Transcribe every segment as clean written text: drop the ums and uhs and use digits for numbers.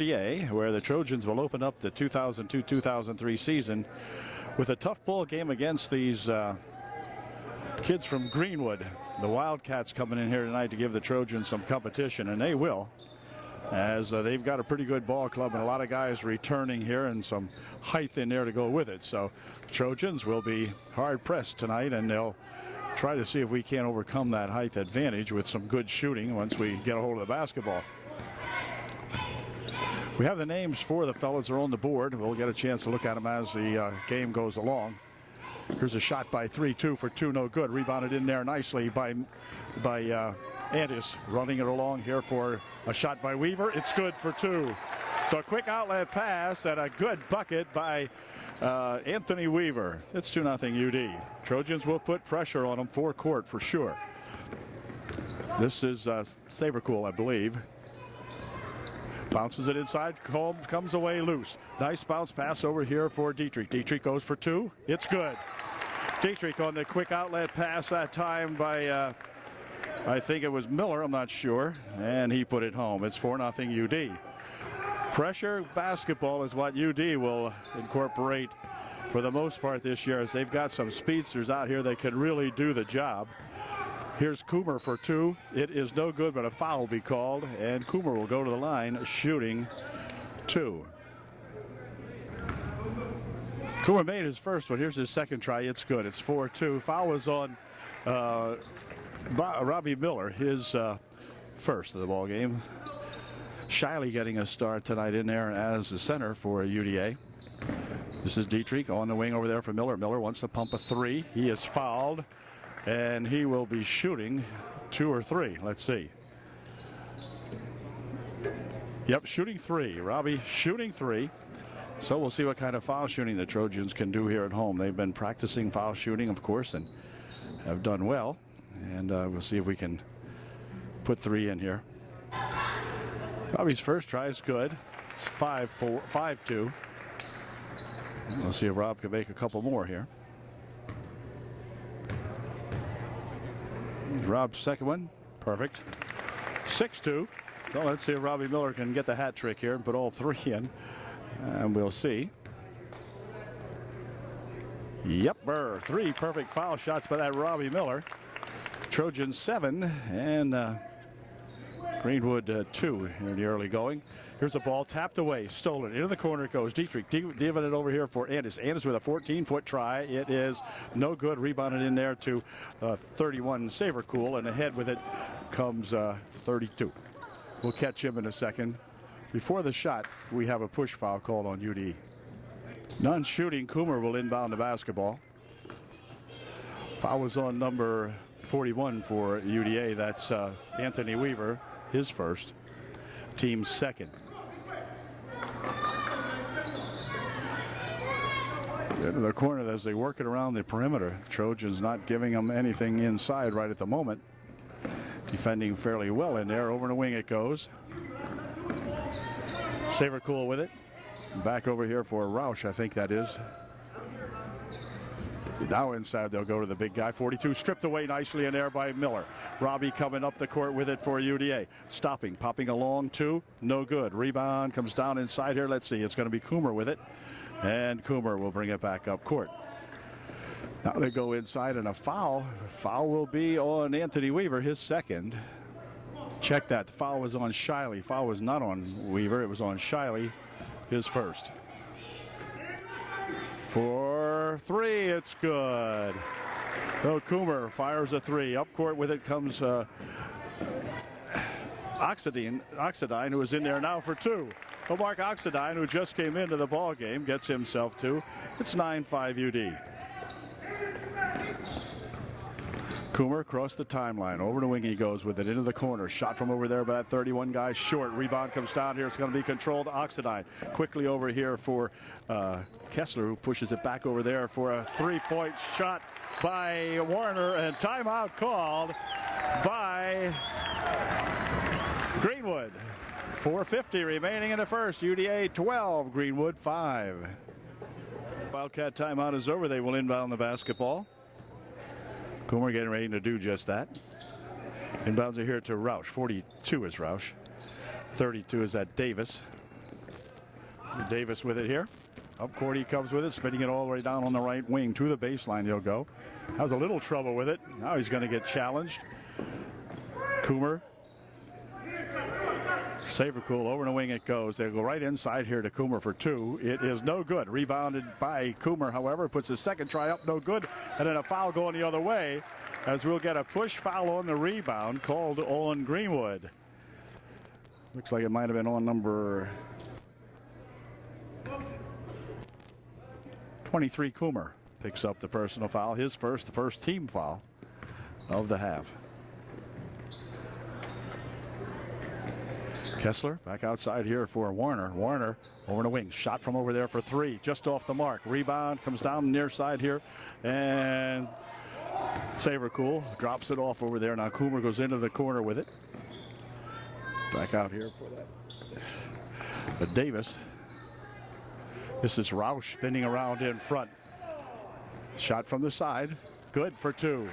where the Trojans will open up the 2002-2003 season with a tough ball game against these kids from Greenwood. The Wildcats coming in here tonight to give the Trojans some competition, and they will, as they've got a pretty good ball club and a lot of guys returning here and some height in there to go with it. So the Trojans will be hard pressed tonight, and they'll try to see if we can't overcome that height advantage with some good shooting once we get a hold of the basketball. We have the names for the fellas are on the board. We'll get a chance to look at them as the game goes along. Here's a shot by 3-2 for 2, no good. Rebounded in there nicely by Andis, running it along here for a shot by Weaver. It's good for 2. So a quick outlet pass and a good bucket by Anthony Weaver. It's 2-0 UD. Trojans will put pressure on them forecourt for sure. This is Sabercool, I believe. Bounces it inside, comes away loose. Nice bounce pass over here for Dietrich. Dietrich goes for 2. It's good. Dietrich on the quick outlet pass that time by, I think it was Miller, I'm not sure. And he put it home. It's 4-0 UD. Pressure basketball is what UD will incorporate for the most part this year, as they've got some speedsters out here that can really do the job. Here's Coomer for 2. It is no good, but a foul will be called, and Coomer will go to the line shooting 2. Coomer made his first one. Here's his second try. It's good. It's 4-2. Foul was on Robbie Miller, his first of the ball game. Shiley getting a start tonight in there as the center for UDA. This is Dietrich on the wing over there for Miller. Miller wants to pump a 3. He is fouled, and he will be shooting 2 or 3. Let's see. Yep, shooting 3. Robbie shooting 3. So we'll see what kind of foul shooting the Trojans can do here at home. They've been practicing foul shooting, of course, and have done well. And we'll see if we can put 3 in here. Robbie's first try is good. It's 5-2. We'll see if Rob can make a couple more here. Rob's second one, perfect. 6-2. So let's see if Robbie Miller can get the hat trick here and put all 3 in. And we'll see. Yep, 3 perfect foul shots by that Robbie Miller. Trojans 7 and Greenwood 2 in the early going. Here's the ball tapped away, stolen. Into the corner it goes. Dietrich diving it over here for Andis. Andis with a 14-foot try. It is no good. Rebounded in there to 31 Sabercool, and ahead with it comes 32. We'll catch him in a second. Before the shot, we have a push foul called on UD. Non-shooting, Coomer will inbound the basketball. Foul was on number 41 for UDA. That's Anthony Weaver, his first, team's second. Into the corner as they work it around the perimeter. Trojans not giving them anything inside right at the moment. Defending fairly well in there. Over the wing it goes. Sabercool with it. Back over here for Roush, I think that is. Now inside they'll go to the big guy. 42 stripped away nicely in there by Miller. Robbie coming up the court with it for UDA. Stopping, popping along 2. No good. Rebound comes down inside here. Let's see. It's going to be Coomer with it. And Coomer will bring it back up court. Now they go inside and a foul. The foul will be on Anthony Weaver, his second. Check that. The foul was on Shiley. Foul was not on Weaver. It was on Shiley, his first. For 3, it's good. So Coomer fires a 3. Up court with it comes Oxidine, who is in there now for 2. So Mark Oxidine, who just came into the ball game, gets himself 2. It's 9-5 UD. Coomer across the timeline. Over the wing he goes with it into the corner. Shot from over there by that 31 guy short. Rebound comes down here. It's going to be controlled. Oxidine quickly over here for Kessler, who pushes it back over there for a 3-point shot by Warner, and timeout called by Greenwood. 4:50 remaining in the first. UDA 12, Greenwood 5. Wildcat timeout is over. They will inbound the basketball. Coomer getting ready to do just that. Inbounds are here to Roush. 42 is Roush. 32 is at Davis. Davis with it here. Up court he comes with it, spinning it all the way down on the right wing to the baseline. He'll go. Has a little trouble with it. Now he's going to get challenged. Coomer. Savercool over the wing it goes. They'll go right inside here to Coomer for two. It is no good. Rebounded by Coomer, however. Puts his second try up, no good. And then a foul going the other way, as we'll get a push foul on the rebound called on Greenwood. Looks like it might have been on number 23. Coomer picks up the personal foul. His first, the first team foul of the half. Kessler back outside here for Warner. Warner over the wing. Shot from over there for three. Just off the mark. Rebound comes down the near side here. And Savercool drops it off over there. Now Coomer goes into the corner with it. Back out here for that. But Davis. This is Roush spinning around in front. Shot from the side. Good for two.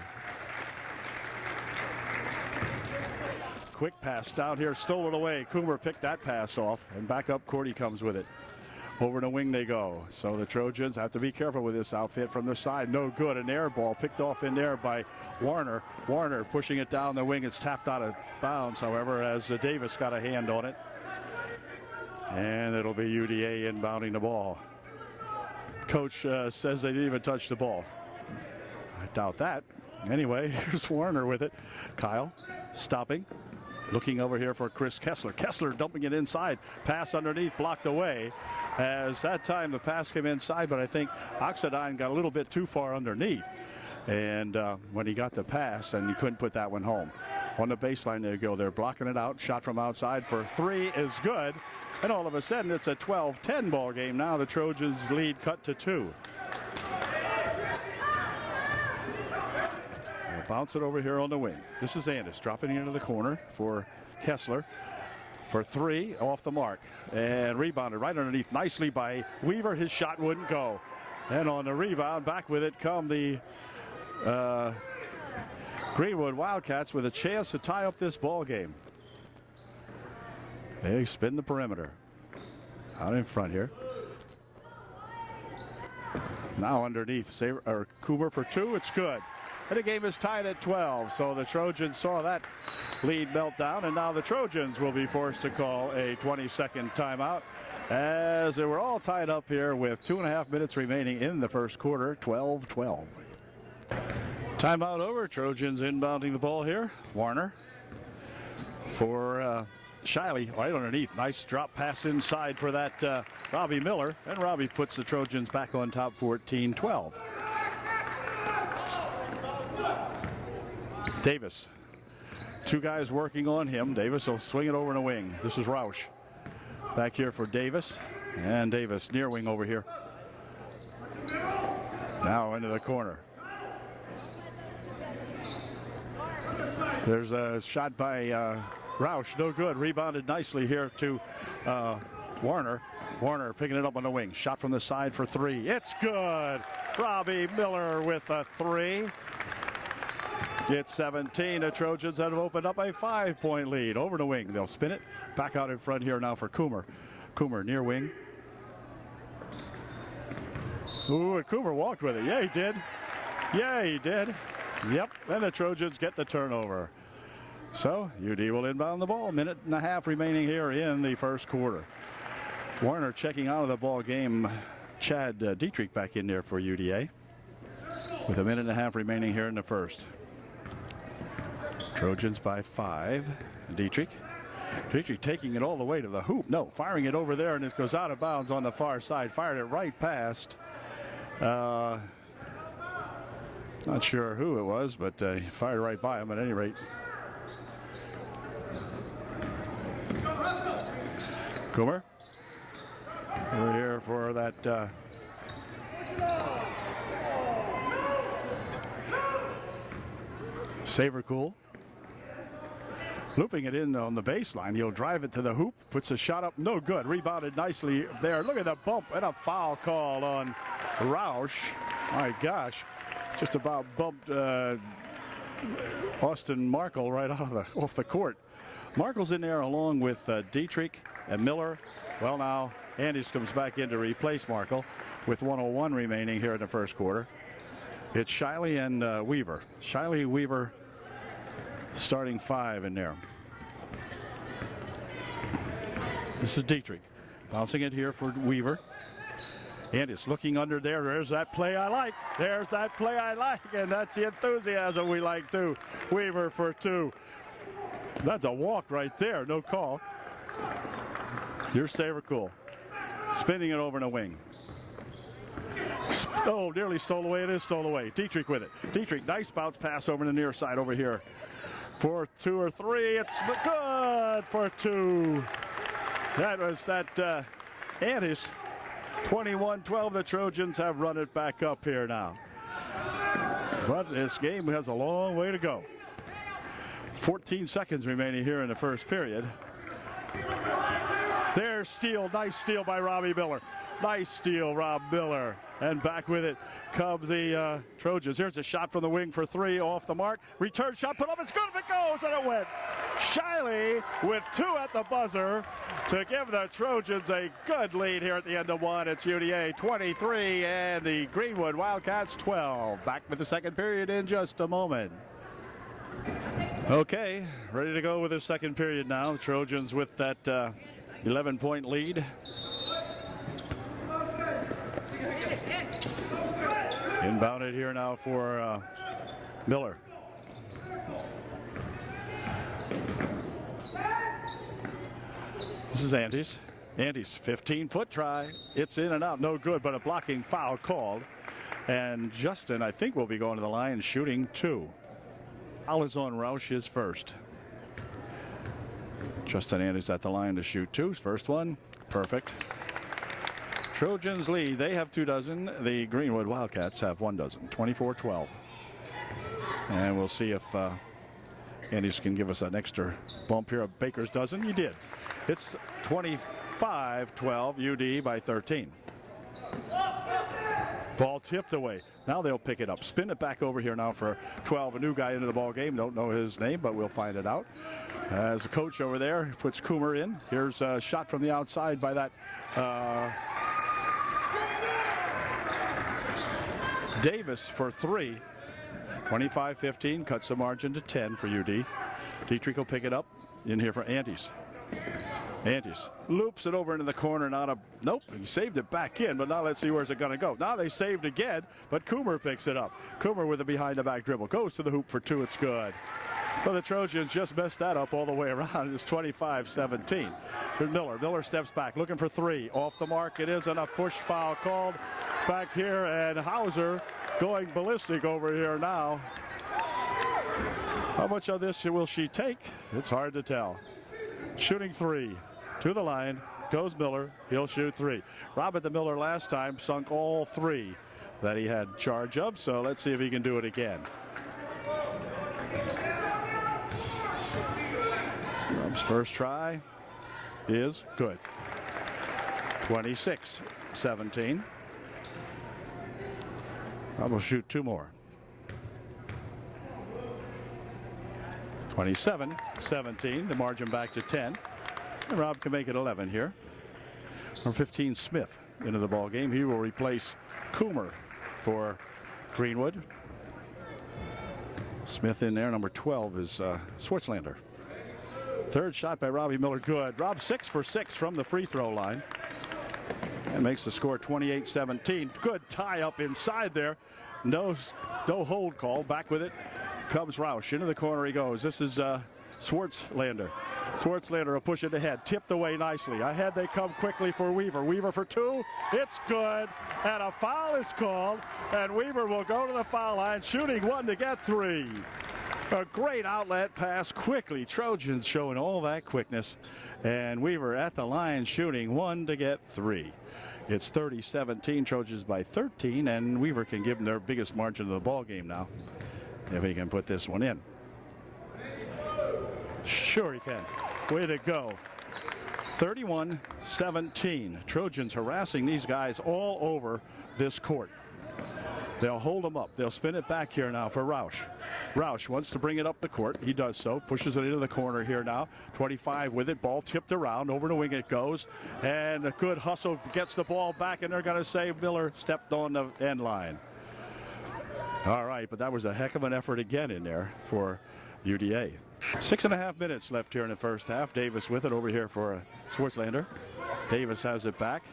Quick pass down here, stolen away. Coomer picked that pass off, and back up court he comes with it. Over the wing they go. So the Trojans have to be careful with this outfit from the side. No good. An air ball picked off in there by Warner. Warner pushing it down the wing. It's tapped out of bounds, however, as Davis got a hand on it. And it'll be UDA inbounding the ball. Coach says they didn't even touch the ball. I doubt that. Anyway, here's Warner with it. Kyle stopping. Looking over here for Chris Kessler. Kessler dumping it inside. Pass underneath, blocked away. As that time the pass came inside, but I think Oxidine got a little bit too far underneath. And when he got the pass, and he couldn't put that one home. On the baseline they go. They're blocking it out. Shot from outside for three is good. And all of a sudden it's a 12-10 ball game. Now the Trojans lead cut to two. Bounce it over here on the wing. This is Andis dropping into the corner for Kessler for three off the mark and rebounded right underneath nicely by Weaver. His shot wouldn't go. And on the rebound, back with it come the Greenwood Wildcats with a chance to tie up this ball game. They spin the perimeter. Out in front here. Now underneath, Coomer for two. It's good. And the game is tied at 12, so the Trojans saw that lead melt down, and now the Trojans will be forced to call a 20-second timeout as they were all tied up here with 2.5 minutes remaining in the first quarter, 12-12. Timeout over. Trojans inbounding the ball here. Warner for Shiley right underneath. Nice drop pass inside for that Robbie Miller, and Robbie puts the Trojans back on top 14-12. Davis. Two guys working on him. Davis will swing it over in a wing. This is Roush. Back here for Davis. And Davis near wing over here. Now into the corner. There's a shot by Roush. No good. Rebounded nicely here to Warner. Warner picking it up on the wing. Shot from the side for three. It's good. Robbie Miller with a three. It's 17. The Trojans have opened up a 5-point lead. Over the wing. They'll spin it. Back out in front here now for Coomer. Coomer near wing. Ooh, and Coomer walked with it. Yeah, he did. Yeah, he did. Yep. And the Trojans get the turnover. So UD will inbound the ball. 1.5 minutes remaining here in the first quarter. Warner checking out of the ball game. Chad Dietrich back in there for UDA. With 1.5 minutes remaining here in the first. Trojans by 5. Dietrich taking it all the way to the hoop. No, firing it over there, and it goes out of bounds on the far side. Fired it right past. Not sure who it was, but he fired right by him at any rate. Coomer. We're here for that. Savercool. Looping it in on the baseline. He'll drive it to the hoop. Puts a shot up. No good. Rebounded nicely there. Look at the bump and a foul call on Roush. My gosh. Just about bumped Austin Markle right off the court. Markle's in there along with Dietrich and Miller. Well, now Andys comes back in to replace Markle with 1:01 remaining here in the first quarter. It's Shiley and Weaver. Shiley, Weaver starting 5 in there. This is Dietrich bouncing it here for Weaver. Andys looking under there. There's that play I like. There's that play I like. And that's the enthusiasm we like too. Weaver for 2. That's a walk right there. No call. Here's Savercool. Spinning it over in a wing. Oh, nearly stole away. It is stole away. Dietrich with it. Dietrich, nice bounce pass over the near side over here. For 2 or 3. It's good for 2. That was that Andys. 21-12. The Trojans have run it back up here now. But this game has a long way to go. 14 seconds remaining here in the first period. There's steal. Nice steal by Robbie Miller. Nice steal, Rob Miller. And back with it comes the Trojans. Here's a shot from the wing for 3 off the mark. Return shot put up. It's good if it goes, and it went. Shiley with 2 at the buzzer to give the Trojans a good lead here at the end of 1. It's UDA 23 and the Greenwood Wildcats 12. Back with the second period in just a moment. Okay, ready to go with the second period now. The Trojans with that 11-point lead. Inbounded here now for Miller. This is Andys. Andys, 15-foot try. It's in and out. No good, but a blocking foul called. And Justin, I think, will be going to the line shooting 2. Foul is on Roush, his first. Justin Andys at the line to shoot 2. First one, perfect. Trojans lead. They have 2 dozen. The Greenwood Wildcats have 1 dozen. 24-12. And we'll see if Andys can give us an extra bump here of Baker's dozen. He did. It's 25-12. UD by 13. Ball tipped away. Now they'll pick it up. Spin it back over here now for 12. A new guy into the ball game. Don't know his name, but we'll find it out. As a coach over there puts Coomer in. Here's a shot from the outside by that Davis for 3. 25-15. Cuts the margin to 10 for UD. Dietrich will pick it up in here for Andys. Andys loops it over into the corner. Nope, he saved it back in, but now let's see where's it going to go. Now they saved again, but Coomer picks it up. Coomer with a behind-the-back dribble. Goes to the hoop for 2. It's good. Well, the Trojans just messed that up all the way around. It's 25-17. Here's Miller. Miller steps back, looking for 3. Off the mark. It isn't a push foul called back here, and Hauser going ballistic over here now. How much of this will she take? It's hard to tell. Shooting 3. To the line goes Miller. He'll shoot 3. Robert the Miller last time sunk all 3 that he had charge of, so let's see if he can do it again. Rob's first try is good. 26-17. Rob will shoot 2 more. 27-17. The margin back to 10. And Rob can make it 11 here. From 15, Smith into the ball game. He will replace Coomer for Greenwood. Smith in there. Number 12 is Swartzlander. Third shot by Robbie Miller. Good. Rob 6 for 6 from the free throw line. And makes the score 28-17. Good tie up inside there. No hold call. Back with it comes Roush. Into the corner he goes. This is Swartzlander. Swartzlander will push it ahead. Tipped away nicely. Ahead they come quickly for Weaver. Weaver for 2. It's good. And a foul is called. And Weaver will go to the foul line, shooting 1 to get 3. A great outlet pass quickly. Trojans showing all that quickness. And Weaver at the line shooting 1 to get 3. It's 30-17. Trojans by 13. And Weaver can give them their biggest margin of the ball game now, if he can put this one in. Sure he can. Way to go. 31-17. Trojans harassing these guys all over this court. They'll hold him up. They'll spin it back here now for Roush. Roush wants to bring it up the court. He does so. Pushes it into the corner here now. 25 with it. Ball tipped around. Over the wing it goes. And a good hustle gets the ball back, and they're going to say Miller stepped on the end line. All right, but that was a heck of an effort again in there for UDA. 6.5 minutes left here in the first half. Davis with it over here for Swartzlander. Davis has it back.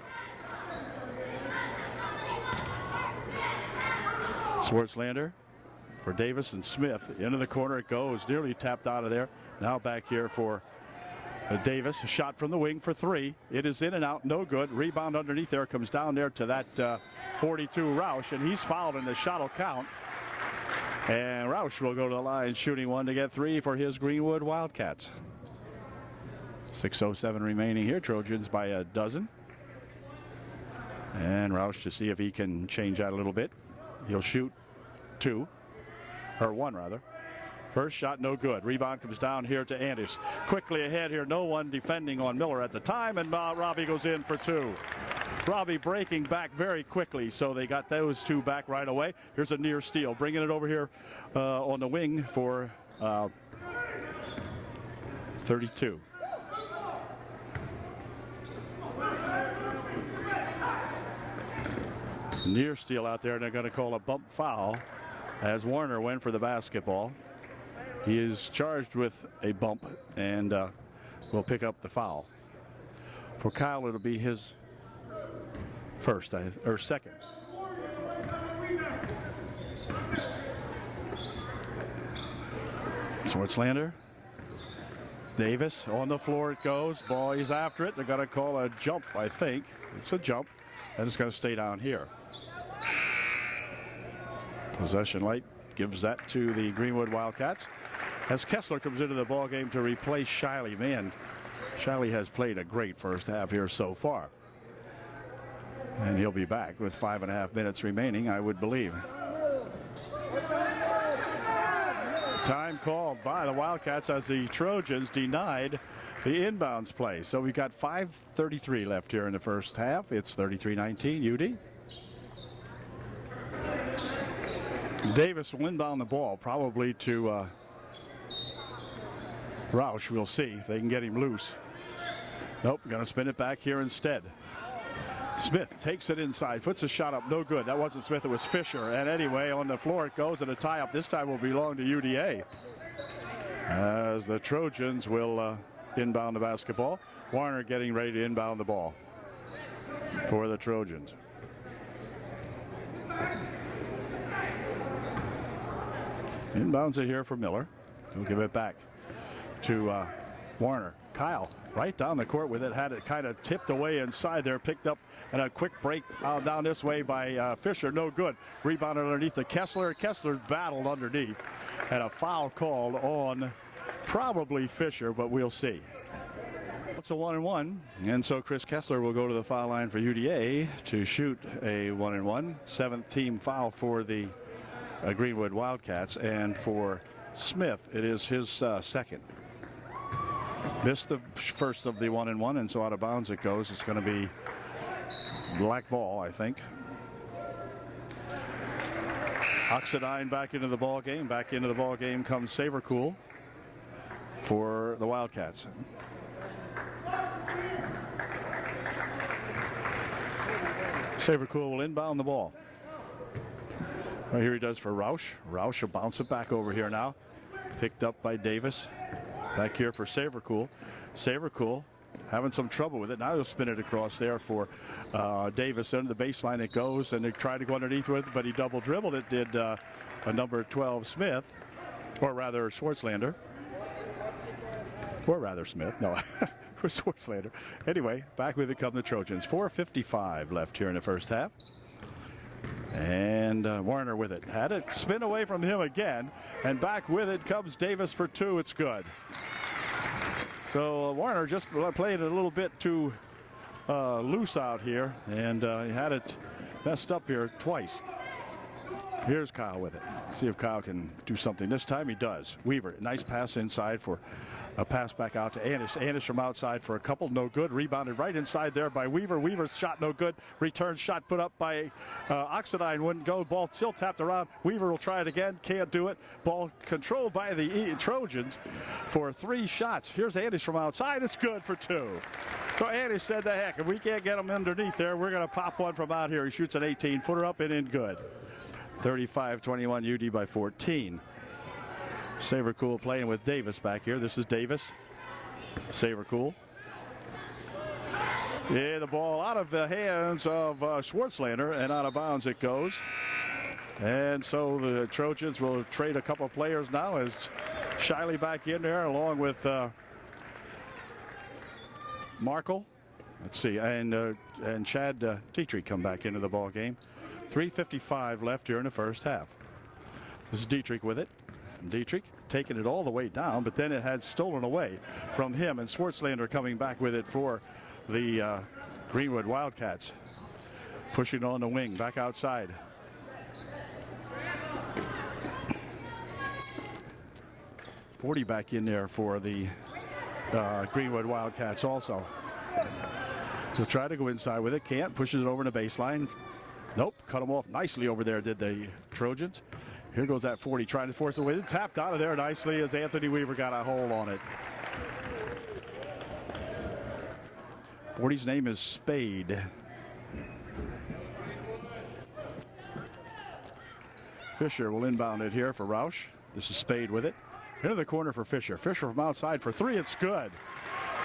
Swartzlander for Davis and Smith. Into the corner it goes. Nearly tapped out of there. Now back here for Davis. A shot from the wing for three. It is in and out. No good. Rebound underneath there. Comes down there to that 42 Roush. And he's fouled, and the shot will count. And Roush will go to the line shooting one to get three for his Greenwood Wildcats. 6:07 remaining here. Trojans by a dozen. And Roush to see if he can change that a little bit. He'll shoot one rather. First shot no good. Rebound comes down here to Andis. Quickly ahead here. No one defending on Miller at the time, and Robbie goes in for two. Robbie breaking back very quickly, so they got those two back right away. Here's a near steal, bringing it over here on the wing for 32. Near steal out there, and they're going to call a bump foul as Warner went for the basketball. He is charged with a bump and will pick up the foul. For Kyle, it'll be his first or second. Swartzlander. Davis on the floor it goes. Ball, he's after it. They're going to call a jump, I think. It's a jump, and it's going to stay down here. Possession light gives that to the Greenwood Wildcats as Kessler comes into the ball game to replace Shiley. Man, Shiley has played a great first half here so far, and he'll be back with 5.5 minutes remaining, I would believe. Time called by the Wildcats as the Trojans denied the inbounds play. So we've got 5:33 left here in the first half. It's 33-19 UD. Davis will inbound the ball probably to Roush. We'll see if they can get him loose. Nope, going to spin it back here instead. Smith takes it inside, puts a shot up, no good. That wasn't Smith, it was Fisher. And anyway, on the floor it goes, and a tie-up this time will belong to UDA. As the Trojans will inbound the basketball. Warner getting ready to inbound the ball for the Trojans. Inbounds it here for Miller. He'll give it back to Warner. Kyle right down the court with it. Had it kind of tipped away inside there. Picked up and a quick break down this way by Fisher. No good. Rebounded underneath to Kessler. Kessler battled underneath. And a foul called on probably Fisher, but we'll see. It's a 1-and-1. And so Chris Kessler will go to the foul line for UDA to shoot a 1-and-1. 7th team foul for the Greenwood Wildcats, and for Smith it is his second. Missed the first of the 1-and-1, and so out of bounds it goes. It's going to be black ball, I think. Oxidine back into the ball game. Back into the ball game comes Savercool for the Wildcats. Savercool will inbound the ball. Right here he does for Roush. Roush will bounce it back over here now. Picked up by Davis. Back here for Savercool. Savercool having some trouble with it. Now he'll spin it across there for Davis. Under the baseline it goes, and they tried to go underneath with it, but he double dribbled it. Did a number 12 Smith, or rather Swartzlander. Or rather Smith. No, for Swartzlander. Anyway, back with it come the Trojans. 4:55 left here in the first half. And Warner with it. Had it spin away from him again. And back with it comes Davis for two. It's good. So Warner just played a little bit too loose out here. And he had it messed up here twice. Here's Kyle with it. See if Kyle can do something. This time he does. Weaver, nice pass inside for A pass back out to Annis. Annis from outside for a couple, no good. Rebounded right inside there by Weaver. Weaver's shot no good. Return shot put up by Oxidine, wouldn't go. Ball still tapped around. Weaver will try it again, can't do it. Ball controlled by the Trojans for 3 shots. Here's Annis from outside. It's good for 2. So Annis said, the heck, if we can't get him underneath there, we're going to pop one from out here. He shoots an 18-footer up and in good. 35-21 UD by 14. Sabercool playing with Davis back here. This is Davis. Sabercool. Yeah, the ball out of the hands of Schwartzlander, and out of bounds it goes. And so the Trojans will trade a couple players now as Shiley back in there along with Markle. Let's see, and Chad Dietrich come back into the ball game. 3:55 left here in the first half. This is Dietrich with it. Dietrich taking it all the way down, but then it had stolen away from him, and Schwartzlander coming back with it for the Greenwood Wildcats. Pushing on the wing, back outside. .40 back in there for the Greenwood Wildcats also. He'll try to go inside with it, can't, pushes it over in the baseline. Nope, cut him off nicely over there, did the Trojans. Here goes that 40, trying to force it away. Tapped out of there nicely as Anthony Weaver got a hold on it. 40's name is Spade. Fisher will inbound it here for Roush. This is Spade with it. Into the corner for Fisher. Fisher from outside for 3. It's good.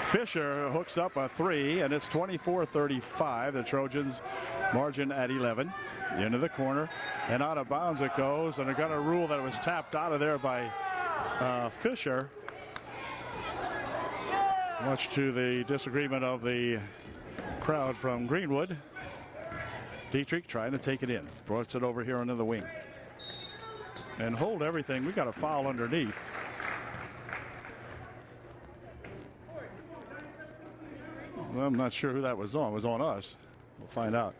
Fisher hooks up a 3, and it's 24-35. The Trojans margin at 11. Into the corner, and out of bounds it goes, and they're going to rule that it was tapped out of there by Fisher. Much to the disagreement of the crowd from Greenwood. Dietrich trying to take it in. Brought it over here into the wing. And hold everything. We got a foul underneath. Well, I'm not sure who that was on. It was on us. We'll find out.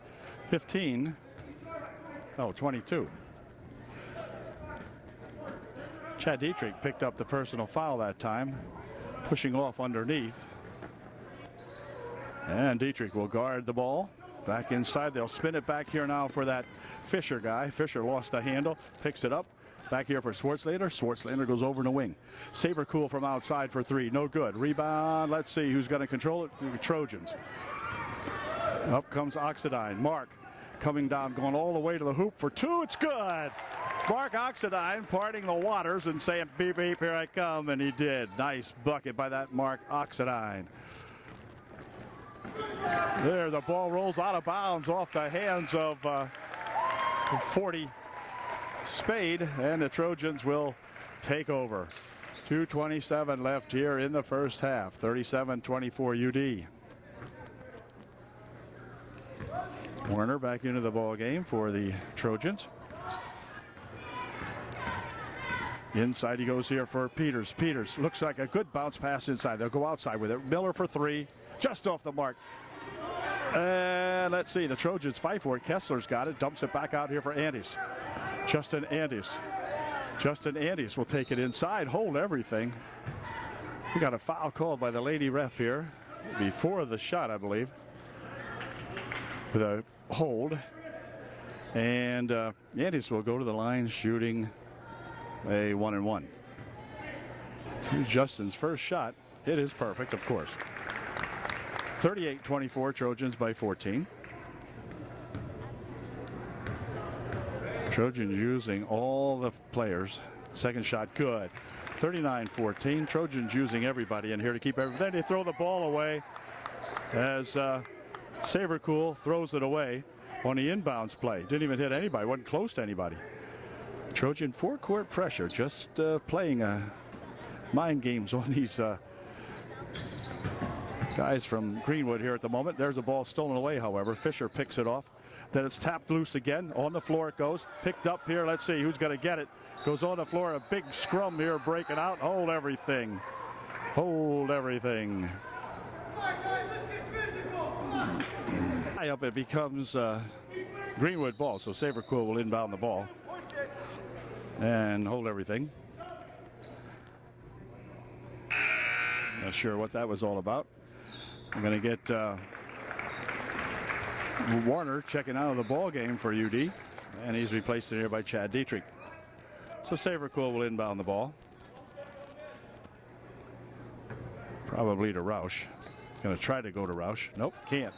15. Oh, 22. Chad Dietrich picked up the personal foul that time, pushing off underneath. And Dietrich will guard the ball. Back inside. They'll spin it back here now for that Fisher guy. Fisher lost the handle, picks it up. Back here for Schwartzlander. Schwartzlander goes over in the wing. Sabercool from outside for 3. No good. Rebound. Let's see who's going to control it. The Trojans. Up comes Oxidine. Mark coming down, going all the way to the hoop for 2. It's good. Mark Oxidine parting the waters and saying, beep, beep, here I come. And he did. Nice bucket by that Mark Oxidine. There, the ball rolls out of bounds off the hands of 40 Spade, and the Trojans will take over. 2:27 left here in the first half. 37-24 UD. Warner back into the ball game for the Trojans. Inside he goes here for Peters. Peters looks like a good bounce pass inside. They'll go outside with it. Miller for 3, just off the mark. And let's see, the Trojans fight for it. Kessler's got it, dumps it back out here for Andes. Justin Andes. Justin Andes will take it inside, hold everything. We got a foul called by the lady ref here before the shot, I believe, with a hold. And Andes will go to the line shooting a 1-and-1. Justin's first shot. It is perfect, of course. 38-24, Trojans by 14. Trojans using all the players. Second shot good. 39-14. Trojans using everybody in here to keep everything. Then they throw the ball away as Sabercool throws it away on the inbounds play. Didn't even hit anybody. Wasn't close to anybody. Trojan four-court pressure. Just playing mind games on these guys from Greenwood here at the moment. There's a ball stolen away, however. Fisher picks it off. Then it's tapped loose again. On the floor it goes. Picked up here. Let's see who's going to get it. Goes on the floor. A big scrum here breaking out. Hold everything. Hold everything. High up it becomes Greenwood ball. So Sabercool will inbound the ball. And hold everything. Not sure what that was all about. I'm going to get Warner checking out of the ball game for UD, and he's replaced here by Chad Dietrich. So Savercool will inbound the ball. Probably to Roush. Going to try to go to Roush. Nope, can't.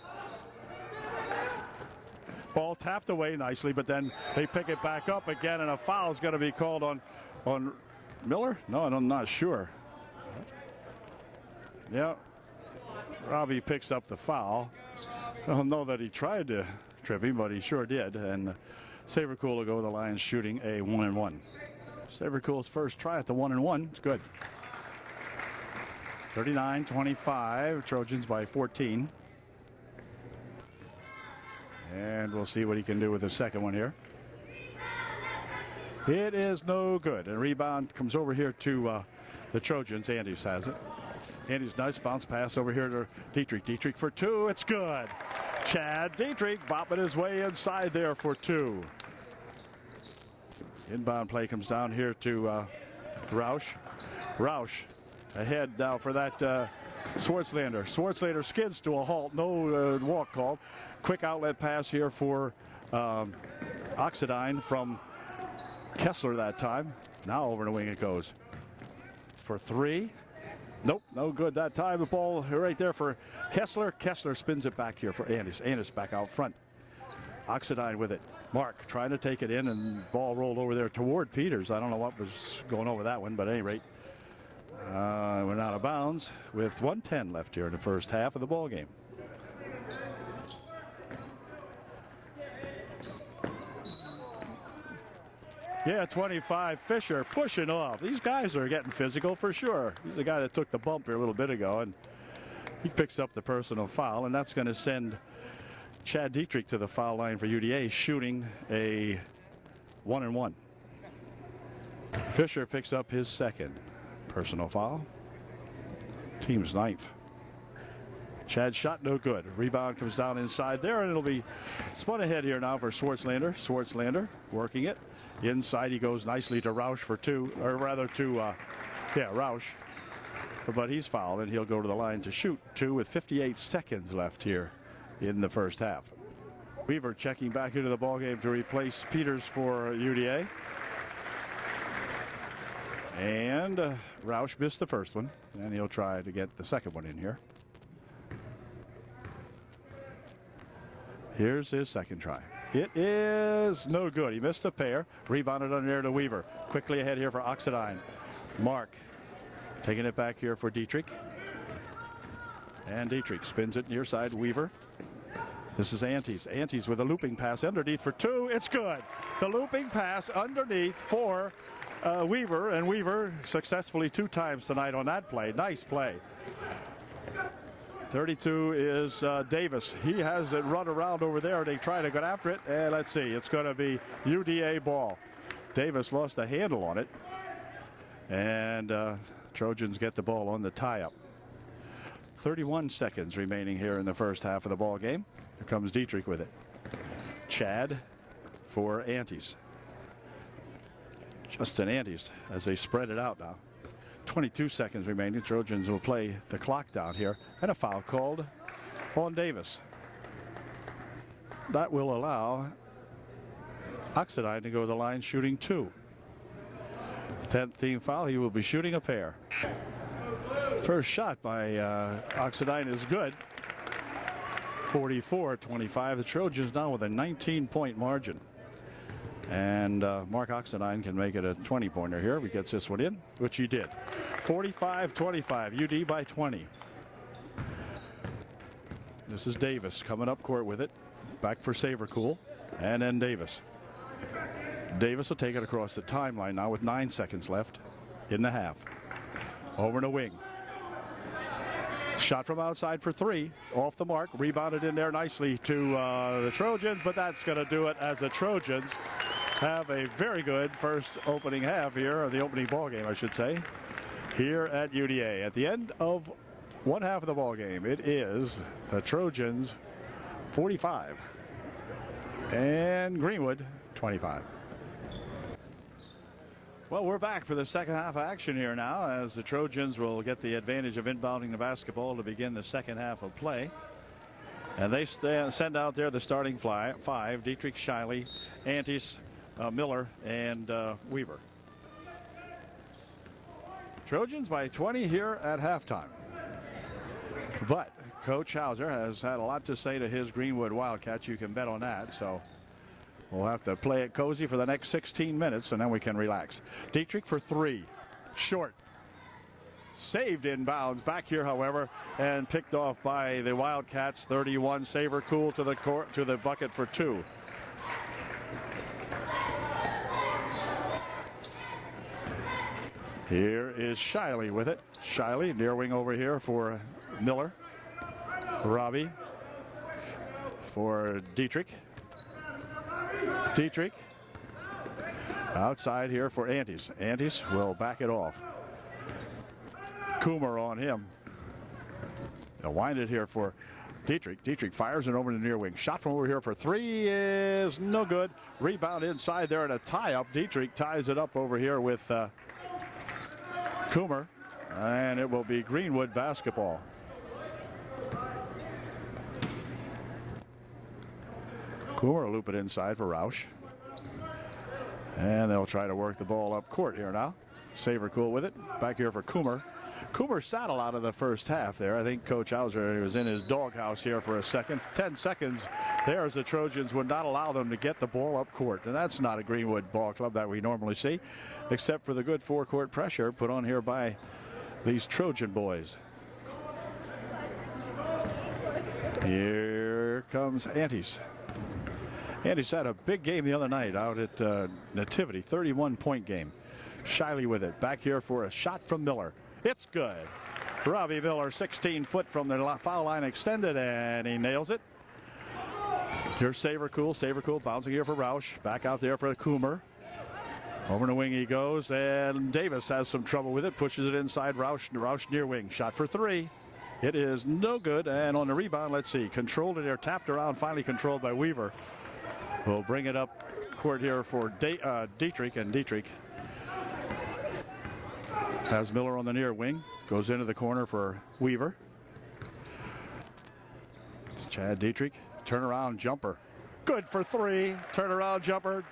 Ball tapped away nicely, but then they pick it back up again, and a foul is going to be called on Miller? No, I'm not sure. Yeah. Robbie picks up the foul. I don't know that he tried to trip him, but he sure did. And Savercool will go to the line shooting a 1-and-1. Savercool's first try at the 1-and-1. It's good. 39-25. Trojans by 14. And we'll see what he can do with the second one here. It is no good. And rebound comes over here to the Trojans. Andys has it. Andys, nice bounce pass over here to Dietrich. Dietrich for two. It's good. Chad Dietrich bopping his way inside there for two. Inbound play comes down here to Roush. Roush ahead now for that Schwartzlander. Schwartzlander skids to a halt. No walk called. Quick outlet pass here for Oxidine from Kessler that time. Now over the wing it goes. For three. Nope, no good that time. The ball right there for Kessler. Kessler spins it back here for Andys. Andys back out front. Oxidine with it. Mark trying to take it in, and ball rolled over there toward Peters. I don't know what was going over that one, but at any rate, went out of bounds with 1:10 left here in the first half of the ball game. Yeah, 25. Fisher pushing off. These guys are getting physical for sure. He's the guy that took the bump here a little bit ago, and he picks up the personal foul, and that's going to send Chad Dietrich to the foul line for UDA, shooting a 1-and-1. Fisher picks up his second personal foul. Team's ninth. Chad's shot no good. Rebound comes down inside there, and it'll be spun ahead here now for Schwartzlander. Schwartzlander working it. Inside he goes nicely to Roush for two, or rather to, Roush. But he's fouled, and he'll go to the line to shoot two with 58 seconds left here in the first half. Weaver checking back into the ballgame to replace Peters for UDA. And Roush missed the first one, and he'll try to get the second one in here. Here's his second try. It is no good. He missed a pair. Rebounded under there to Weaver. Quickly ahead here for Oxidine. Mark taking it back here for Dietrich. And Dietrich spins it near side. Weaver. This is Andys. Andys with a looping pass underneath for two. It's good. The looping pass underneath for Weaver. And Weaver successfully two times tonight on that play. Nice play. 32 is Davis. He has it run around over there. They try to get after it. And let's see. It's going to be UDA ball. Davis lost the handle on it. And Trojans get the ball on the tie-up. 31 seconds remaining here in the first half of the ball game. Here comes Dietrich with it. Chad for Andys. Justin Andys as they spread it out now. 22 seconds remaining. Trojans will play the clock down here, and a foul called on Davis. That will allow Oxidine to go to the line shooting two. 10th team foul. He will be shooting a pair. First shot by Oxidine is good. 44-25. The Trojans now with a 19-point margin. And Mark Oxidine can make it a 20-pointer here if he gets this one in, which he did. 45-25, UD by 20. This is Davis coming up court with it. Back for Savercool, and then Davis. Davis will take it across the timeline now with 9 seconds left in the half. Over the wing. Shot from outside for three, off the mark, rebounded in there nicely to the Trojans, but that's going to do it as the Trojans have a very good first opening half here, or the opening ball game, I should say, here at UDA. At the end of one half of the ball game, it is the Trojans 45 and Greenwood 25. Well, we're back for the second half action here now as the Trojans will get the advantage of inbounding the basketball to begin the second half of play. And they send out there the starting five: Dietrich, Shiley, Antis, Miller, and Weaver. Trojans by 20 here at halftime. But Coach Hauser has had a lot to say to his Greenwood Wildcats. You can bet on that. So we'll have to play it cozy for the next 16 minutes, and then we can relax. Dietrich for three. Short. Saved in bounds. Back here, however, and picked off by the Wildcats. 31. Saver cool to the bucket for two. Here is Shiley with it. Shiley near wing over here for Miller. Robbie for Dietrich. Dietrich outside here for Antis. Antis will back it off. Coomer on him. They'll wind it here for Dietrich. Dietrich fires it over the near wing. Shot from over here for three is no good. Rebound inside there and a tie up. Dietrich ties it up over here with Coomer, and it will be Greenwood basketball. Coomer will loop it inside for Roush. And they'll try to work the ball up court here now. Saver cool with it. Back here for Coomer. Coomer saddle out of the first half there. I think Coach Hauser was in his doghouse here for a second. 10 seconds there as the Trojans would not allow them to get the ball up court. And that's not a Greenwood ball club that we normally see, except for the good forecourt pressure put on here by these Trojan boys. Here comes Antis. Antis had a big game the other night out at Nativity, 31-point game. Shiley with it. Back here for a shot from Miller. It's good. Robbie Miller, 16 foot from the foul line extended, and he nails it. Here's Saver cool. Bouncing here for Roush. Back out there for Coomer. Over the wing he goes, and Davis has some trouble with it. Pushes it inside Roush. Roush near wing. Shot for three. It is no good, and on the rebound, let's see. Controlled it there, tapped around, finally controlled by Weaver. We'll bring it up court here for Dietrich, and Dietrich has Miller on the near wing. Goes into the corner for Weaver. It's Chad Dietrich. Turnaround jumper. Good for three. Turnaround jumper.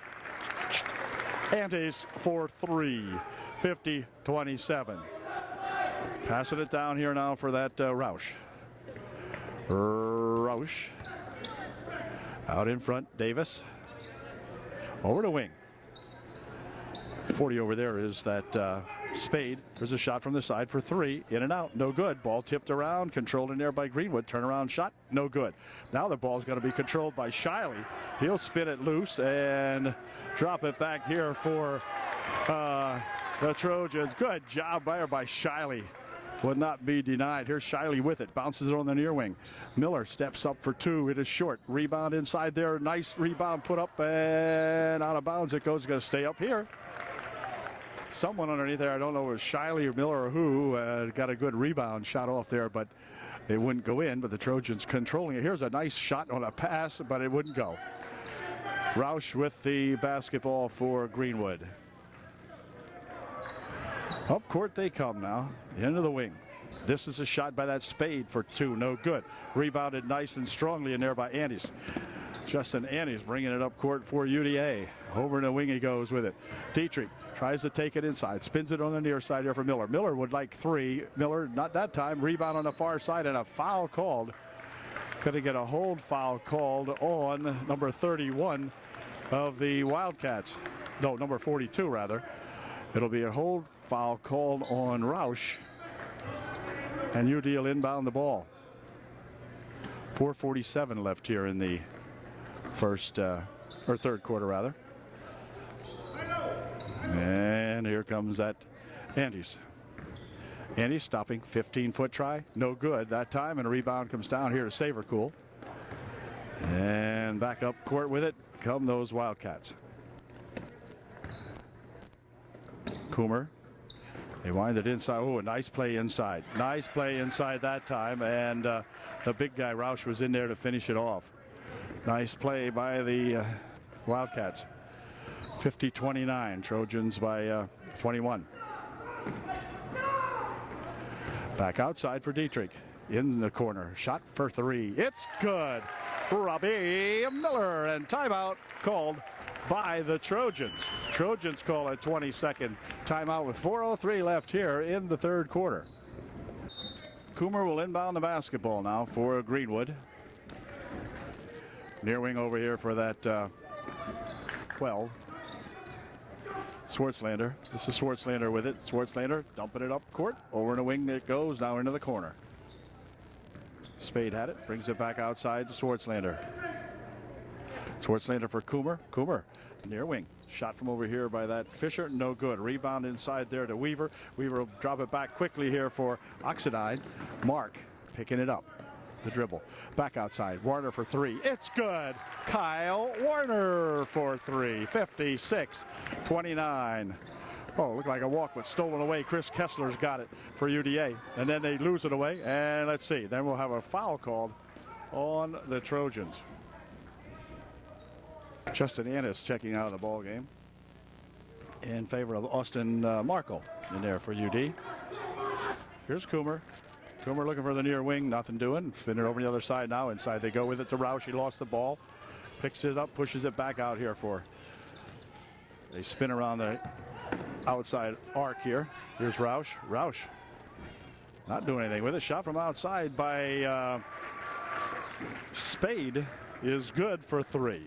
Antis for three. 50-27. Passing it down here now for that Roush. Roush. Out in front, Davis. Over the wing. 40 over there is that Spade. There's a shot from the side for three. In and out. No good. Ball tipped around. Controlled in there by Greenwood. Turnaround shot. No good. Now the ball's going to be controlled by Shiley. He'll spin it loose and drop it back here for the Trojans. Good job by Shiley. Would not be denied. Here's Shiley with it. Bounces it on the near wing. Miller steps up for two. It is short. Rebound inside there. Nice rebound put up and out of bounds it goes. It's going to stay up here. Someone underneath there, I don't know if it was Shiley or Miller or who, got a good rebound shot off there, but it wouldn't go in. But the Trojans controlling it. Here's a nice shot on a pass, but it wouldn't go. Roush with the basketball for Greenwood. Up court they come now. Into the wing. This is a shot by that Spade for two. No good. Rebounded nice and strongly in there by Antis. Justin Antis bringing it up court for UDA. Over in the wing he goes with it. Dietrich tries to take it inside. Spins it on the near side here for Miller. Miller would like three. Miller, not that time. Rebound on the far side and a foul called. Going to get a hold foul called on number 31 of the Wildcats. No, number 42 rather. It'll be a hold foul called on Roush. And UD will inbound the ball. 4:47 left here in the third quarter rather. And here comes that Antis. Antis stopping, 15-foot try, no good that time, and a rebound comes down here to Savercool. And back up court with it come those Wildcats. Coomer. They wind it inside. Oh, a nice play inside. Nice play inside that time. And the big guy, Roush, was in there to finish it off. Nice play by the Wildcats. 50-29. Trojans by 21. Back outside for Dietrich. In the corner. Shot for three. It's good. Robbie Miller. And timeout called by the Trojans. Trojans call a 20-second timeout with 4:03 left here in the third quarter. Coomer will inbound the basketball now for Greenwood. Near wing over here for that 12. Swartzlander. This is Swartzlander with it. Swartzlander dumping it up court. Over in the wing it goes. Now into the corner. Spade had it. Brings it back outside to Swartzlander. Swartzlander for Coomer. Coomer near wing. Shot from over here by that Fisher. No good. Rebound inside there to Weaver. Weaver will drop it back quickly here for Oxidine. Mark picking it up. The dribble. Back outside. Warner for three. It's good. Kyle Warner for three. 56-29. Oh, looked like a walk was stolen away. Chris Kessler's got it for UDA. And then they lose it away. And let's see. Then we'll have a foul called on the Trojans. Justin Annis checking out of the ball game in favor of Austin Markle in there for UD. Here's Coomer. Coomer looking for the near wing. Nothing doing. Spin it over the other side now. Inside they go with it to Roush. He lost the ball. Picks it up. Pushes it back out here for. They spin around the outside arc here. Here's Roush. Roush not doing anything with it. Shot from outside by Spade is good for three.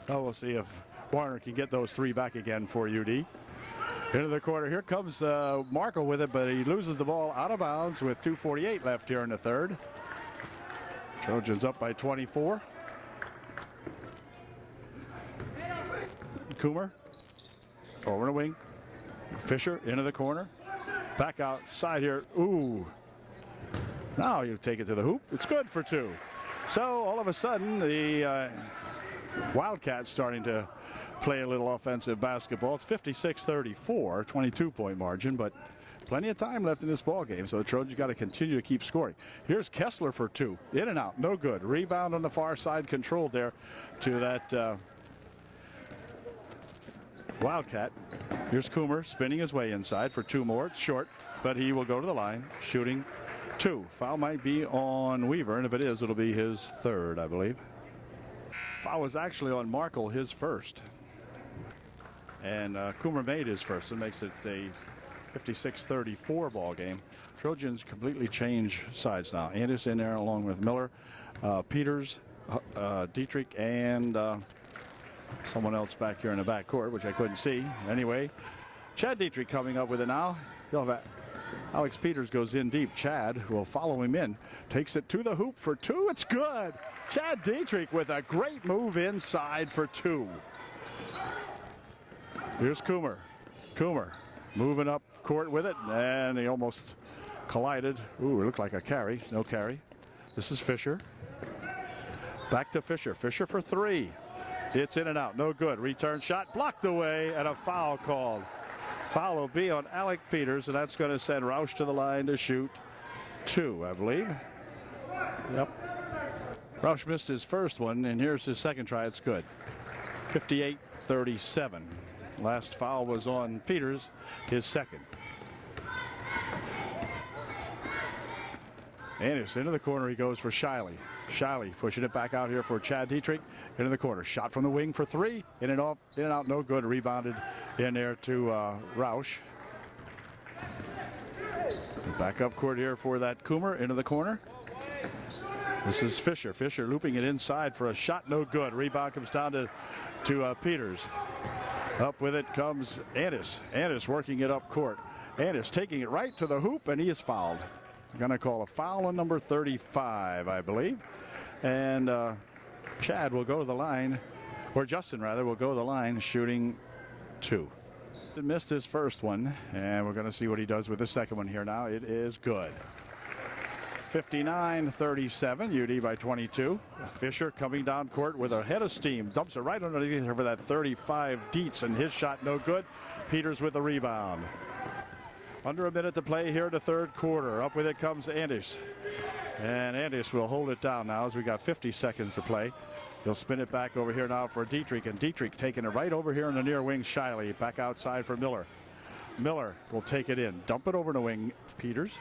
Well, we'll see if Warner can get those three back again for UD. Into the corner. Here comes Markle with it, but he loses the ball out of bounds with 2:48 left here in the third. Trojans up by 24. Coomer over the wing. Fisher into the corner. Back outside here. Ooh. Now you take it to the hoop. It's good for two. So all of a sudden the Wildcats starting to play a little offensive basketball. It's 56-34, 22-point margin, but plenty of time left in this ball game, so the Trojans got to continue to keep scoring. Here's Kessler for two. In and out. No good. Rebound on the far side, controlled there to that Wildcat. Here's Coomer spinning his way inside for two more. It's short, but he will go to the line, shooting two. Foul might be on Weaver, and if it is, it'll be his third, I believe. Foul was actually on Markle, his first. And Coomer made his first. It makes it a 56-34 ball game. Trojans completely change sides now. Andis in there along with Miller, Peters, Dietrich, and someone else back here in the back court, which I couldn't see. Anyway, Chad Dietrich coming up with it now. Alex Peters goes in deep. Chad will follow him in. Takes it to the hoop for two. It's good. Chad Dietrich with a great move inside for two. Here's Coomer. Coomer moving up court with it, and he almost collided. Ooh, it looked like a carry. No carry. This is Fisher. Back to Fisher. Fisher for three. It's in and out. No good. Return shot blocked away, and a foul called. Foul will be on Alec Peters, and that's going to send Roush to the line to shoot two, I believe. Yep. Roush missed his first one, and here's his second try. It's good. 58-37. Last foul was on Peters, his second. Andis into the corner. He goes for Shiley. Shiley pushing it back out here for Chad Dietrich. Into the corner. Shot from the wing for three. In and out, no good. Rebounded in there to Roush. Back up court here for that Coomer. Into the corner. This is Fisher. Fisher looping it inside for a shot. No good. Rebound comes down to Peters. Up with it comes Andis. Andis working it up court. Andis taking it right to the hoop, and he is fouled. Going to call a foul on number 35, I believe. And Chad will go to the line, or Justin rather, will go to the line shooting two. He missed his first one, and we're going to see what he does with the second one here now. It is good. 59-37, UD by 22. Fisher coming down court with a head of steam. Dumps it right underneath her for that 35 Dietz, and his shot no good. Peters with the rebound. Under a minute to play here in the third quarter. Up with it comes Andis. And Andis will hold it down now as we got 50 seconds to play. He'll spin it back over here now for Dietrich, and Dietrich taking it right over here in the near wing. Shiley back outside for Miller. Miller will take it in, dump it over the wing. Peters,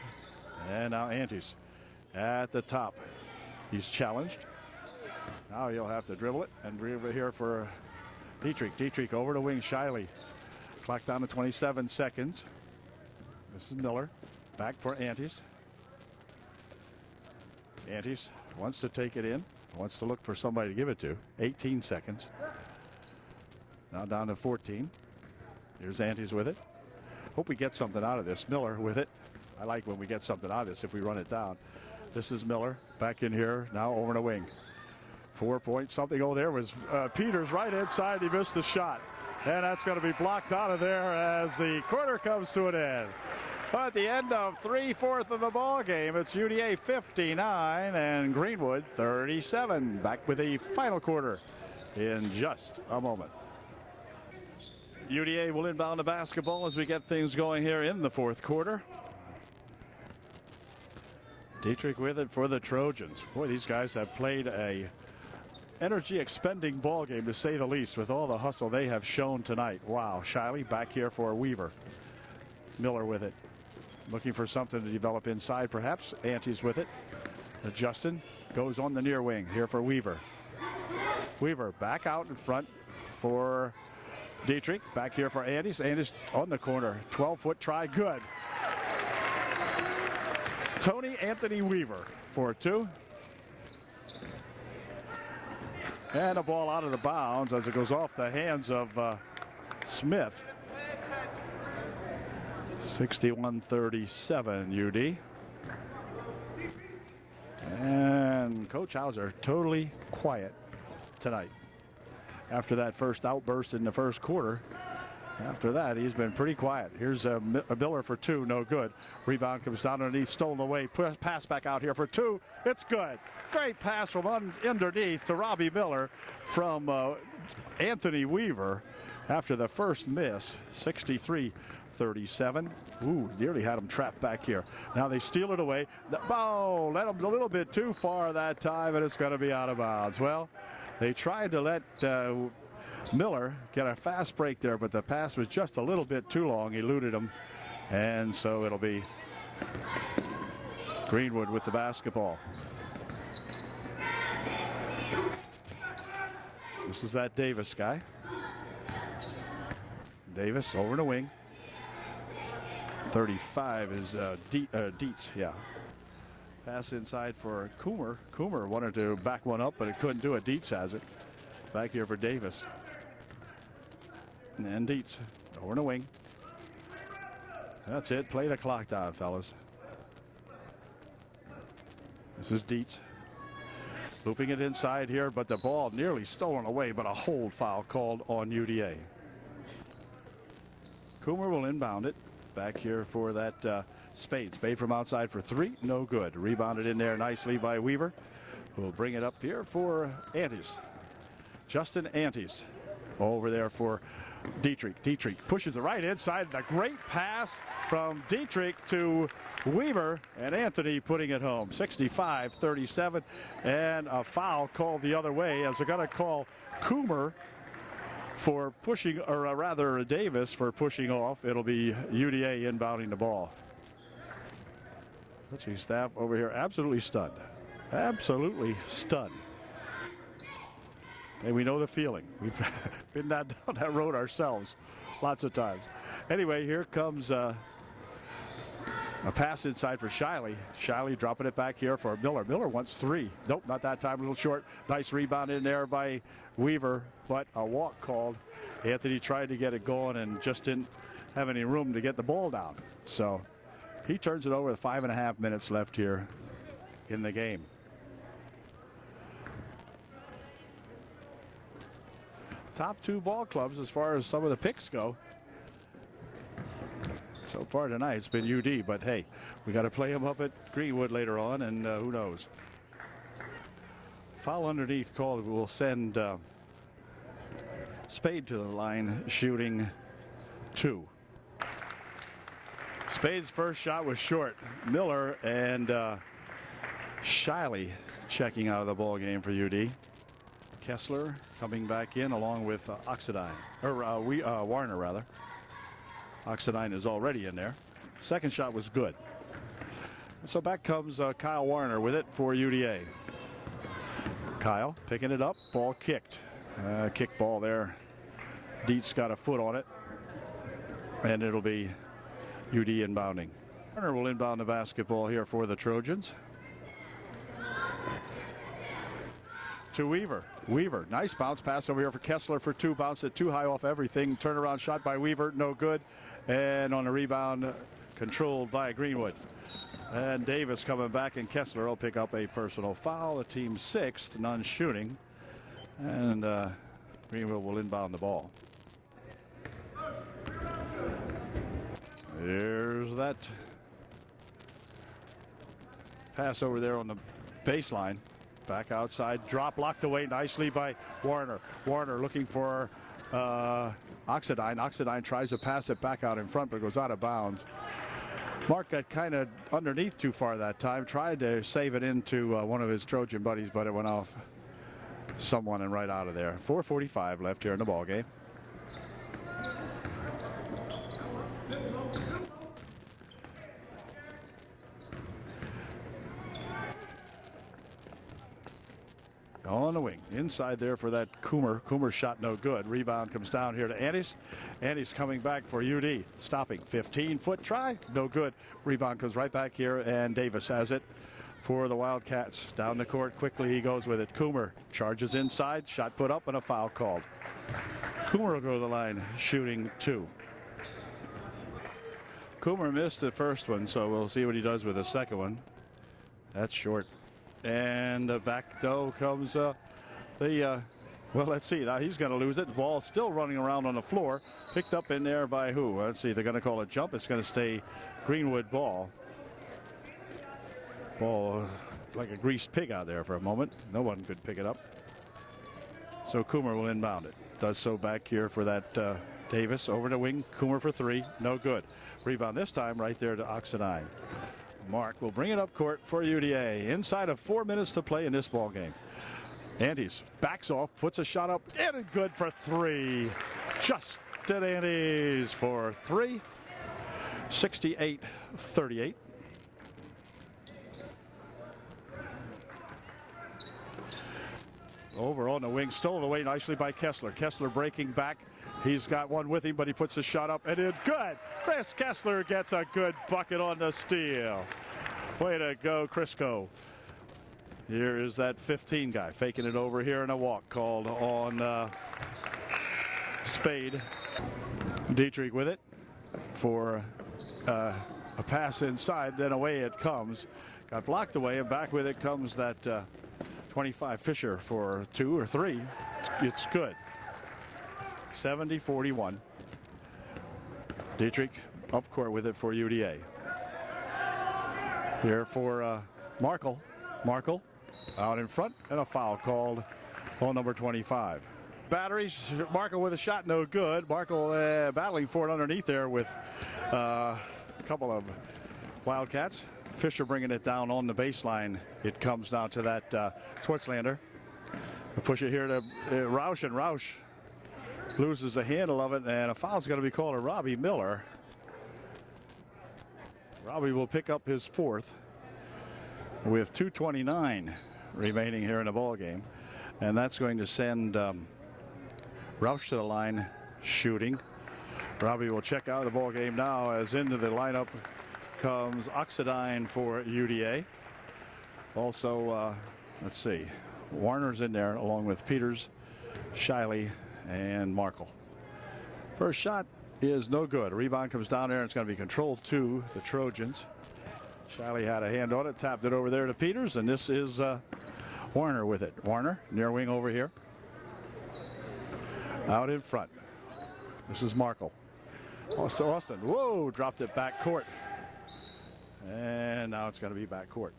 and now Andis at the top. He's challenged. Now he'll have to dribble it, and over here for Dietrich. Dietrich over the wing. Shiley. Clock down to 27 seconds. This is Miller. Back for Andis. Andis wants to take it in. Wants to look for somebody to give it to. 18 seconds. Now down to 14. Here's Andis with it. Hope we get something out of this. Miller with it. I like when we get something out of this if we run it down. This is Miller back in here now over the wing. 4 points something. Oh, there was Peters right inside. He missed the shot. And that's going to be blocked out of there as the quarter comes to an end. At the end of 3/4 of the ball game, it's UDA 59 and Greenwood 37. Back with the final quarter in just a moment. UDA will inbound the basketball as we get things going here in the fourth quarter. Dietrich with it for the Trojans. Boy, these guys have played a energy expending ball game, to say the least, with all the hustle they have shown tonight. Wow. Shiley back here for Weaver. Miller with it. Looking for something to develop inside, perhaps. Andis with it. Justin goes on the near wing here for Weaver. Weaver back out in front for Dietrich. Back here for Andis. Andis on the corner. 12-foot try. Good. Tony Anthony Weaver for 2. And a ball out of the bounds as it goes off the hands of Smith. 61-37 UD. And Coach Hauser totally quiet tonight. After that first outburst in the first quarter, after that he's been pretty quiet. Here's a Miller for 2, no good. Rebound comes down underneath, stolen away. Pass back out here for 2. It's good. Great pass from underneath to Robbie Miller from Anthony Weaver after the first miss. 63-37. Ooh, nearly had him trapped back here. Now they steal it away. Oh, let him a little bit too far that time, and it's going to be out of bounds. Well, they tried to let Miller get a fast break there, but the pass was just a little bit too long. Eluded him, and so it'll be Greenwood with the basketball. This is that Davis guy. Davis over the wing. 35 is Dietz, yeah. Pass inside for Coomer. Coomer wanted to back one up, but it couldn't do it. Dietz has it. Back here for Davis. And Dietz over the wing. That's it. Play the clock down, fellas. This is Dietz. Looping it inside here, but the ball nearly stolen away, but a hold foul called on UDA. Coomer will inbound it. Back here for that Spade. Spade from outside for 3. No good. Rebounded in there nicely by Weaver. We'll bring it up here for Andis. Justin Andis over there for Dietrich. Dietrich pushes it right inside. A great pass from Dietrich to Weaver, and Anthony putting it home. 65-37, and a foul called the other way as they're going to call Coomer for pushing, or rather Davis for pushing off. It'll be UDA inbounding the ball. Coaching staff over here absolutely stunned. Absolutely stunned. And we know the feeling. We've been down that road ourselves lots of times. Anyway, here comes a pass inside for Shiley. Shiley dropping it back here for Miller. Miller wants 3. Nope, not that time. A little short. Nice rebound in there by Weaver, but a walk called. Anthony tried to get it going and just didn't have any room to get the ball down. So he turns it over with 5.5 minutes left here in the game. Top 2 ball clubs as far as some of the picks go. So far tonight it's been UD, but hey, we got to play them up at Greenwood later on, and who knows. Foul underneath called will send Spade to the line, shooting 2. Spade's first shot was short. Miller and Shiley checking out of the ball game for UD. Kessler coming back in along with Warner rather. Oxidine is already in there. Second shot was good. So back comes Kyle Warner with it for UDA. Kyle picking it up, ball kicked. Kick ball there. Dietz got a foot on it. And it'll be UD inbounding. Warner will inbound the basketball here for the Trojans. To Weaver. Weaver, nice bounce pass over here for Kessler for two. Bounce it too high off everything. Turnaround shot by Weaver, no good. And on the rebound, controlled by Greenwood. And Davis coming back, and Kessler will pick up a personal foul. The team's sixth, none shooting. And Greenwood will inbound the ball. There's that pass over there on the baseline. Back outside, drop locked away nicely by Warner. Warner looking for Oxidine. Oxidine tries to pass it back out in front, but goes out of bounds. Mark got kind of underneath too far that time. Tried to save it into one of his Trojan buddies, but it went off someone and right out of there. 4:45 left here in the ball game. On the wing, inside there for that Coomer. Coomer's shot no good. Rebound comes down here to Antes. Antes coming back for UD. Stopping, 15-foot try, no good. Rebound comes right back here, and Davis has it for the Wildcats. Down the court quickly, he goes with it. Coomer charges inside, shot put up, and a foul called. Coomer will go to the line, shooting two. Coomer missed the first one, so we'll see what he does with the second one. That's short. And back though comes well, let's see. Now he's going to lose it. The ball still running around on the floor. Picked up in there by who? Let's see. They're going to call a jump. It's going to stay Greenwood ball. Ball like a greased pig out there for a moment. No one could pick it up. So Coomer will inbound it. Does so back here for that Davis. Over the wing. Coomer for three. No good. Rebound this time right there to Oxidine. Mark will bring it up court for UDA. Inside of 4 minutes to play in this ball game. Antes backs off, puts a shot up, and good for three. Justin Antes for three. 68-38. Over on the wing, stolen away nicely by Kessler. Kessler breaking back. He's got one with him, but he puts the shot up and in. Good. Chris Kessler gets a good bucket on the steal. Way to go, Crisco. Here is that 15 guy faking it over here, and a walk called on Spade. Dietrich with it for a pass inside, then away it comes. Got blocked away, and back with it comes that 25 Fisher for two or three. It's good. 70-41. Dietrich up court with it for UDA. Here for Markle. Markle out in front, and a foul called on number 25. Batteries. Markle with a shot, no good. Markle battling for it underneath there with a couple of Wildcats. Fisher bringing it down on the baseline. It comes down to that Swartzlander. Push it here to Roush, and Roush loses the handle of it, and a foul's going to be called to Robbie Miller. Robbie will pick up his fourth with 2:29 remaining here in the ball game, and that's going to send Roush to the line shooting. Robbie will check out of the ball game now, as into the lineup comes Oxidine for UDA. Also, let's see, Warner's in there along with Peters, Shiley, and Markle. First shot is no good. A rebound comes down there, and it's going to be controlled to the Trojans. Shiley had a hand on it, tapped it over there to Peters, and this is Warner with it. Warner near wing over here. Out in front. This is Markle. Austin, whoa, dropped it back court. And now it's going to be back court.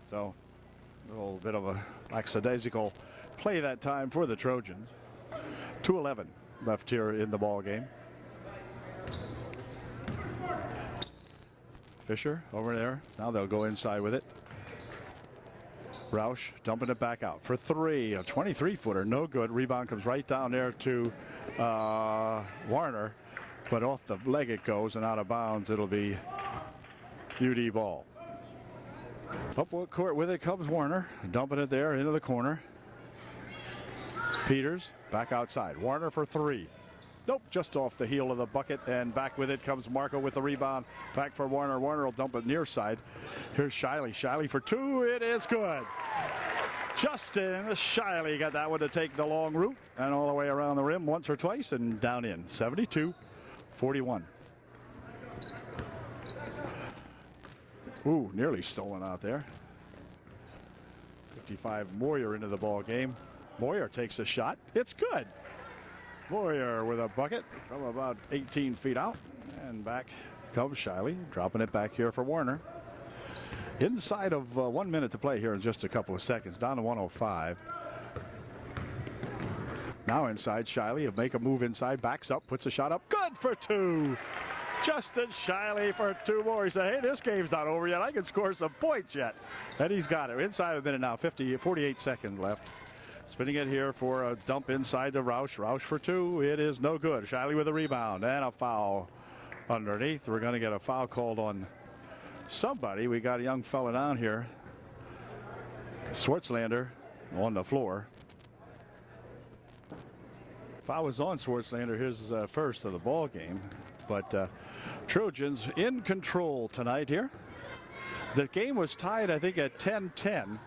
So a little bit of a lackadaisical play that time for the Trojans. 2:11 left here in the ball game. Fisher over there. Now they'll go inside with it. Roush dumping it back out for three. A 23-footer, no good. Rebound comes right down there to Warner, but off the leg it goes and out of bounds. It'll be UD ball. Up court with it comes Warner, dumping it there into the corner. Peters back outside. Warner for three. Nope, just off the heel of the bucket, and back with it comes Marco with the rebound. Back for Warner. Warner will dump it near side. Here's Shiley. Shiley for two. It is good. Justin Shiley got that one to take the long route and all the way around the rim once or twice and down in. 72-41. Ooh, nearly stolen out there. 55 Moyer into the ball game. Moyer takes a shot. It's good. Moyer with a bucket from about 18 feet out. And back comes Shiley, dropping it back here for Warner. Inside of 1 minute to play here in just a couple of seconds. Down to 105. Now inside, Shiley will make a move inside, backs up, puts a shot up. Good for two. Justin Shiley for two more. He said, hey, this game's not over yet. I can score some points yet. And he's got it. Inside a minute now, 48 seconds left. Spinning it here for a dump inside to Roush. Roush for two. It is no good. Shiley with a rebound and a foul underneath. We're going to get a foul called on somebody. We got a young fella down here. Swartzlander on the floor. Foul was on Swartzlander, his first of the ball game. But Trojans in control tonight here. The game was tied, I think, at 10-10.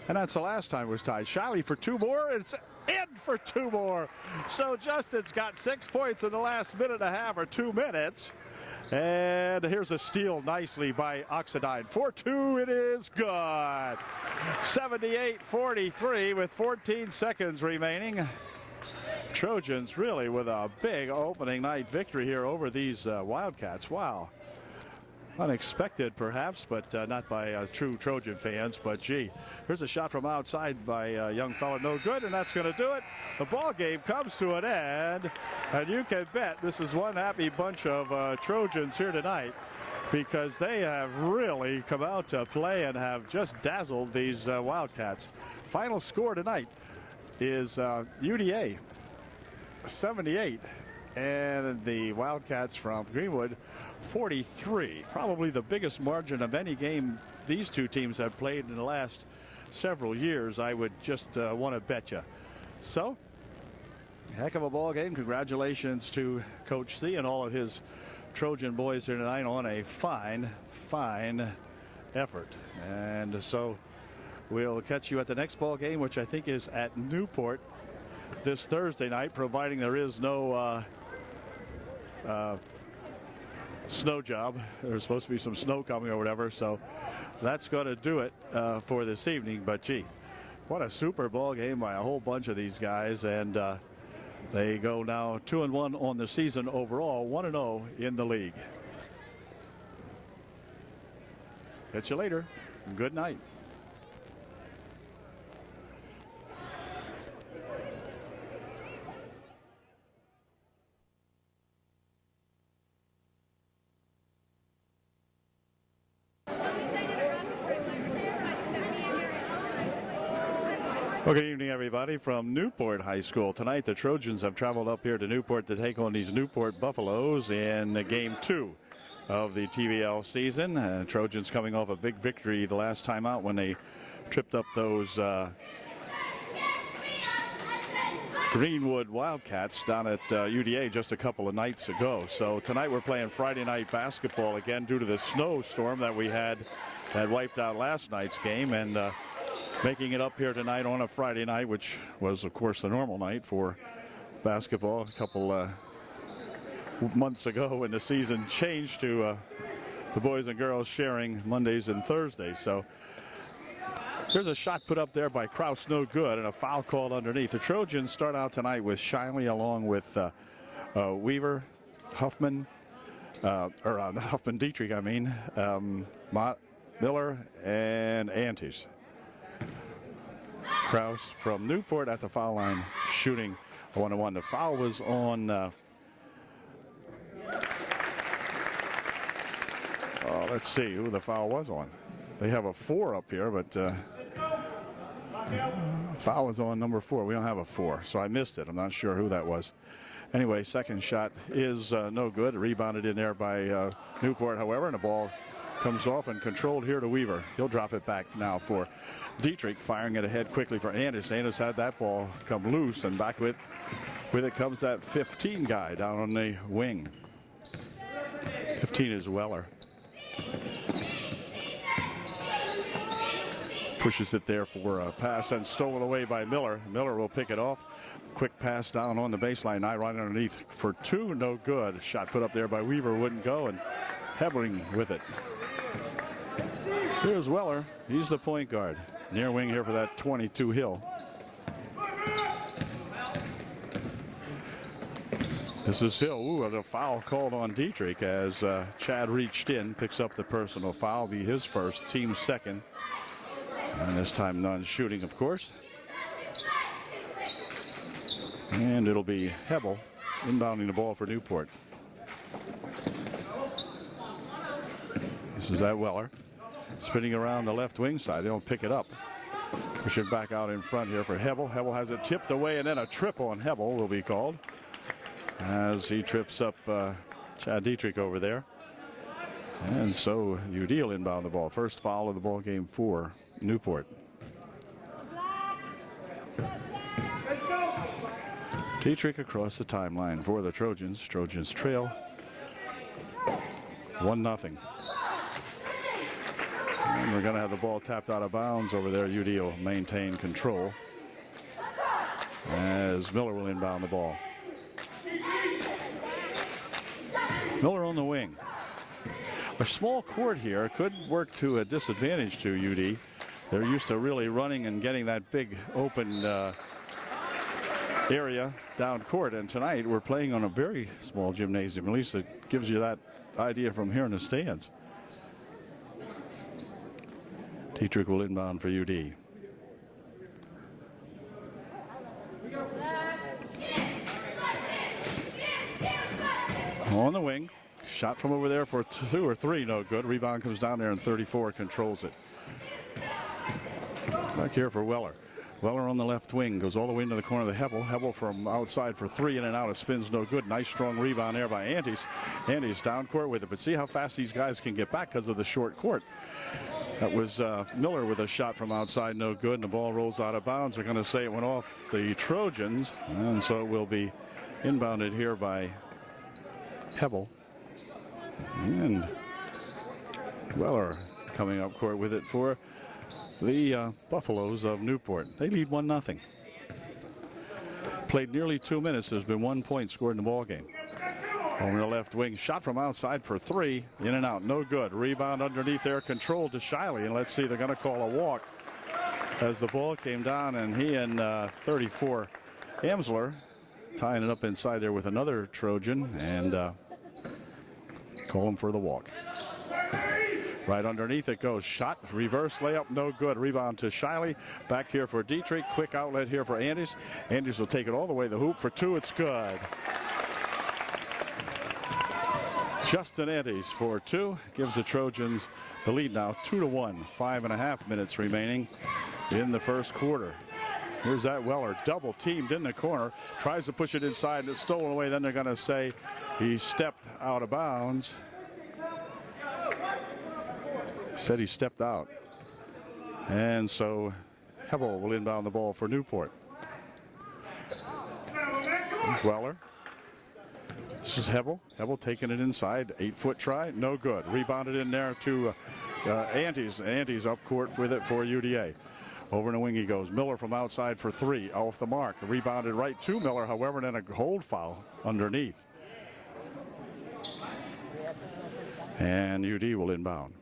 And that's the last time it was tied. Shiley for two more. It's in for two more. So Justin's got 6 points in the last minute and a half or 2 minutes. And here's a steal nicely by Oxidine. 4-2, it is good. 78-43 with 14 seconds remaining. Trojans really with a big opening night victory here over these Wildcats. Wow. Unexpected perhaps, but not by true Trojan fans. But gee, here's a shot from outside by a young fella, no good, and that's going to do it. The ball game comes to an end, and you can bet this is one happy bunch of Trojans here tonight, because they have really come out to play and have just dazzled these Wildcats. Final score tonight is UDA 78. And the Wildcats from Greenwood, 43. Probably the biggest margin of any game these two teams have played in the last several years, I would just want to bet you. So, heck of a ball game. Congratulations to Coach C and all of his Trojan boys here tonight on a fine, fine effort. And so, we'll catch you at the next ball game, which I think is at Newport this Thursday night, providing there is no snow job. There's supposed to be some snow coming or whatever, so that's going to do it for this evening. But gee, what a super ball game by a whole bunch of these guys, and they go now 2-1 on the season overall, 1-0 in the league. Catch you later. Good night. Well, good evening, everybody, from Newport High School. Tonight, the Trojans have traveled up here to Newport to take on these Newport Buffaloes in Game 2 of the TVL season. Trojans coming off a big victory the last time out when they tripped up those Greenwood Wildcats down at UDA just a couple of nights ago. So tonight we're playing Friday night basketball again due to the snowstorm that we had that wiped out last night's game, and making it up here tonight on a Friday night, which was, of course, the normal night for basketball a couple months ago when the season changed to the boys and girls sharing Mondays and Thursdays. So there's a shot put up there by Kraus, no good, and a foul called underneath. The Trojans start out tonight with Shiley along with Weaver, Huffman, Huffman Dietrich, I mean, Miller, and Antes. Kraus from Newport at the foul line shooting a 1-1. The foul was on let's see who the foul was on. They have a 4 up here, but Foul was on number 4. We don't have a 4, so I missed it. I'm not sure who that was. Anyway, second shot is no good. Rebounded in there by Newport, however, and the ball comes off and controlled here to Weaver. He'll drop it back now for Dietrich, firing it ahead quickly for Anders. Anders had that ball come loose, and back with it comes that 15 guy down on the wing. 15 is Weller. Pushes it there for a pass and stolen away by Miller. Miller will pick it off. Quick pass down on the baseline. Now right underneath for 2, no good. Shot put up there by Weaver, wouldn't go, and Hebling with it. Here's Weller. He's the point guard. Near wing here for that 22 Hill. This is Hill. Ooh, a foul called on Dietrich as Chad reached in, picks up the personal foul. Be his first, team second. And this time none shooting, of course. And it'll be Hebel inbounding the ball for Newport. This is that Weller. Spinning around the left wing side. They don't pick it up. Push it back out in front here for Hebel. Hebel has it tipped away, and then a triple on Hebel will be called as he trips up Chad Dietrich over there. And so UD will inbound the ball. First foul of the ball game for Newport. Dietrich across the timeline for the Trojans. Trojans trail 1-0. And we're going to have the ball tapped out of bounds over there. UD will maintain control as Miller will inbound the ball. Miller on the wing. A small court here could work to a disadvantage to UD. They're used to really running and getting that big open area down court, and tonight we're playing on a very small gymnasium. At least it gives you that idea from here in the stands. Dietrich will inbound for UD. On the wing. Shot from over there for 2 or 3, no good. Rebound comes down there, and 34 controls it. Back here for Weller. Weller on the left wing, goes all the way into the corner of the Hebel. Hebel from outside for 3, in and out. It spins no good. Nice strong rebound there by Andes. Andes down court with it, but see how fast these guys can get back because of the short court. That was Miller with a shot from outside, no good, and the ball rolls out of bounds. They're going to say it went off the Trojans, and so it will be inbounded here by Hebel. And Weller coming up court with it for the Buffaloes of Newport. They lead 1-0. Played nearly 2 minutes. There's been 1 point scored in the ball game. On the left wing, shot from outside for 3, in and out, no good. Rebound underneath there, controlled to Shiley, and let's see, they're going to call a walk as the ball came down, and he and 34 Amsler tying it up inside there with another Trojan, and call him for the walk. Right underneath it goes. Shot, reverse layup, no good. Rebound to Shiley. Back here for Dietrich. Quick outlet here for Andes. Andes will take it all the way to the hoop for 2. It's good. Justin Andes for 2 gives the Trojans the lead now 2-1. 5.5 minutes remaining in the first quarter. Here's that Weller, double teamed in the corner, tries to push it inside, and it's stolen away. Then they're going to say he stepped out of bounds. Said he stepped out. And so Hebel will inbound the ball for Newport. Weller. This is Hebel. Hebel taking it inside. 8-foot try. No good. Rebounded in there to Andes. Andes up court with it for UDA. Over in the wing he goes. Miller from outside for 3. Off the mark. Rebounded right to Miller. However, then a hold foul underneath. And UD will inbound.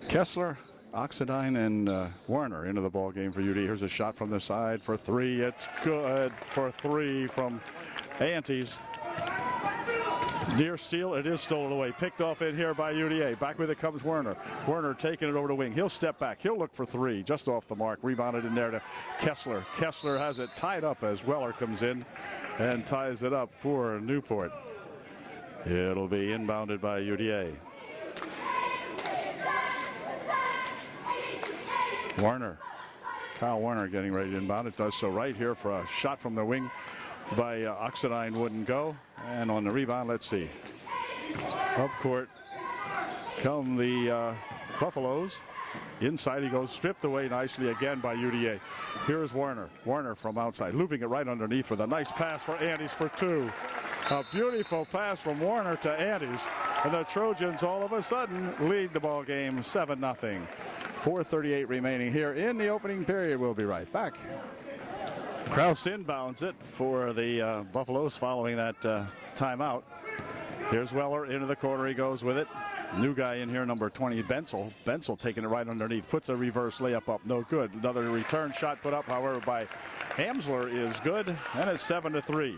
Kessler, Oxidine, and Warner into the ball game for UD. Here's a shot from the side for 3. It's good for 3 from Antes. Near steal, it is stolen away. Picked off in here by UDA. Back with it comes Werner. Werner taking it over the wing. He'll step back. He'll look for 3. Just off the mark. Rebounded in there to Kessler. Kessler has it tied up as Weller comes in and ties it up for Newport. It'll be inbounded by UDA. Warner Kyle Warner getting ready to inbound. It does so right here for a shot from the wing by Oxidine. Wouldn't go. And on the rebound, let's see. Up court come the Buffaloes. Inside he goes, stripped away nicely again by UDA. Here's Warner. Warner from outside, looping it right underneath with a nice pass for Andes for two. A beautiful pass from Warner to Andes. And the Trojans all of a sudden lead the ball game 7-0. 4:38 remaining here in the opening period. We'll be right back. Kraus inbounds it for the Buffaloes following that timeout. Here's Weller into the corner. He goes with it. New guy in here, number 20, Bensel. Bensel taking it right underneath. Puts a reverse layup up. No good. Another return shot put up, however, by Hamsler is good. And it's 7-3.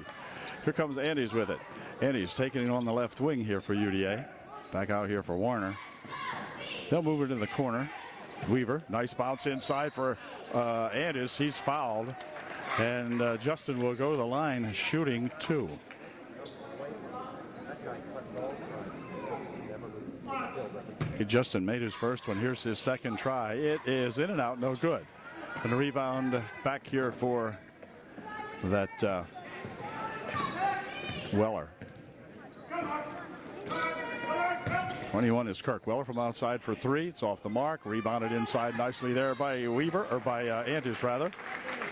Here comes Andes with it. Andes taking it on the left wing here for UDA. Back out here for Warner. They'll move it in the corner. Weaver, nice bounce inside for Andes. He's fouled. And Justin will go to the line shooting two. Justin made his first one. Here's his second try. It is in and out, no good. And the rebound back here for that Weller. 21 is Kirk. Weller from outside for three. It's off the mark. Rebounded inside nicely there by Weaver, or by Andes rather.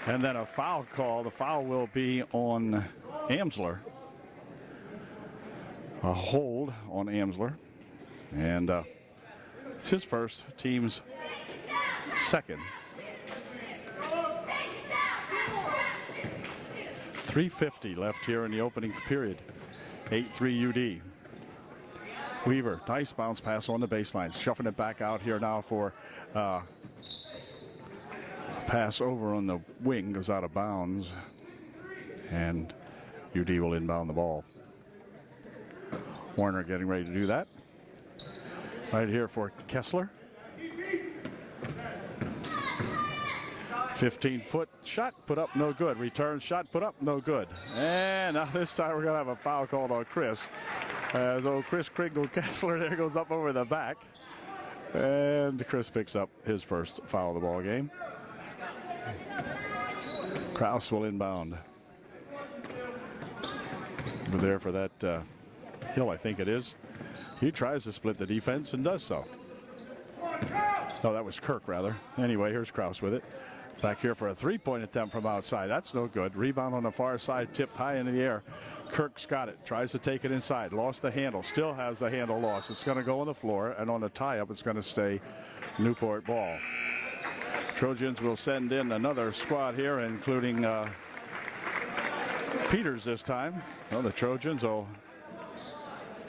And then a foul call. The foul will be on Amsler. A hold on Amsler. And it's his first, team's second. 3:50 left here in the opening period. 8-3 UD. Weaver, nice bounce pass on the baseline. Shuffling it back out here now for pass over on the wing. Goes out of bounds. And UD will inbound the ball. Warner getting ready to do that. Right here for Kessler. 15-foot shot put up, no good. Return shot put up, no good. And now this time we're going to have a foul called on Chris. As old Chris Kringle Kessler there goes up over the back. And Chris picks up his first foul of the ball game. Kraus will inbound. Over there for that Hill, I think it is. He tries to split the defense and does so. No, that was Kirk, rather. Anyway, here's Kraus with it. Back here for a three-point attempt from outside. That's no good. Rebound on the far side, tipped high into the air. Kirk's got it. Tries to take it inside. Lost the handle. Still has the handle lost. It's going to go on the floor, and on the tie-up, it's going to stay Newport ball. Trojans will send in another squad here, including Peters this time. Well, the Trojans will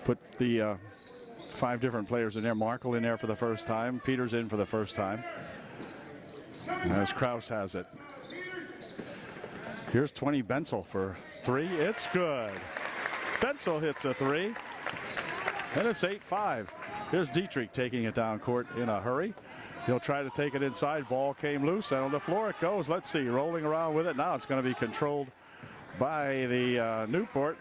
put the 5 different players in there. Markle in there for the first time. Peters in for the first time. As Kraus has it. Here's 20 Bensel for 3. It's good. Bensel hits a 3. And it's 8-5. Here's Dietrich taking it down court in a hurry. He'll try to take it inside. Ball came loose, and on the floor it goes. Let's see, rolling around with it. Now it's going to be controlled by the Newport.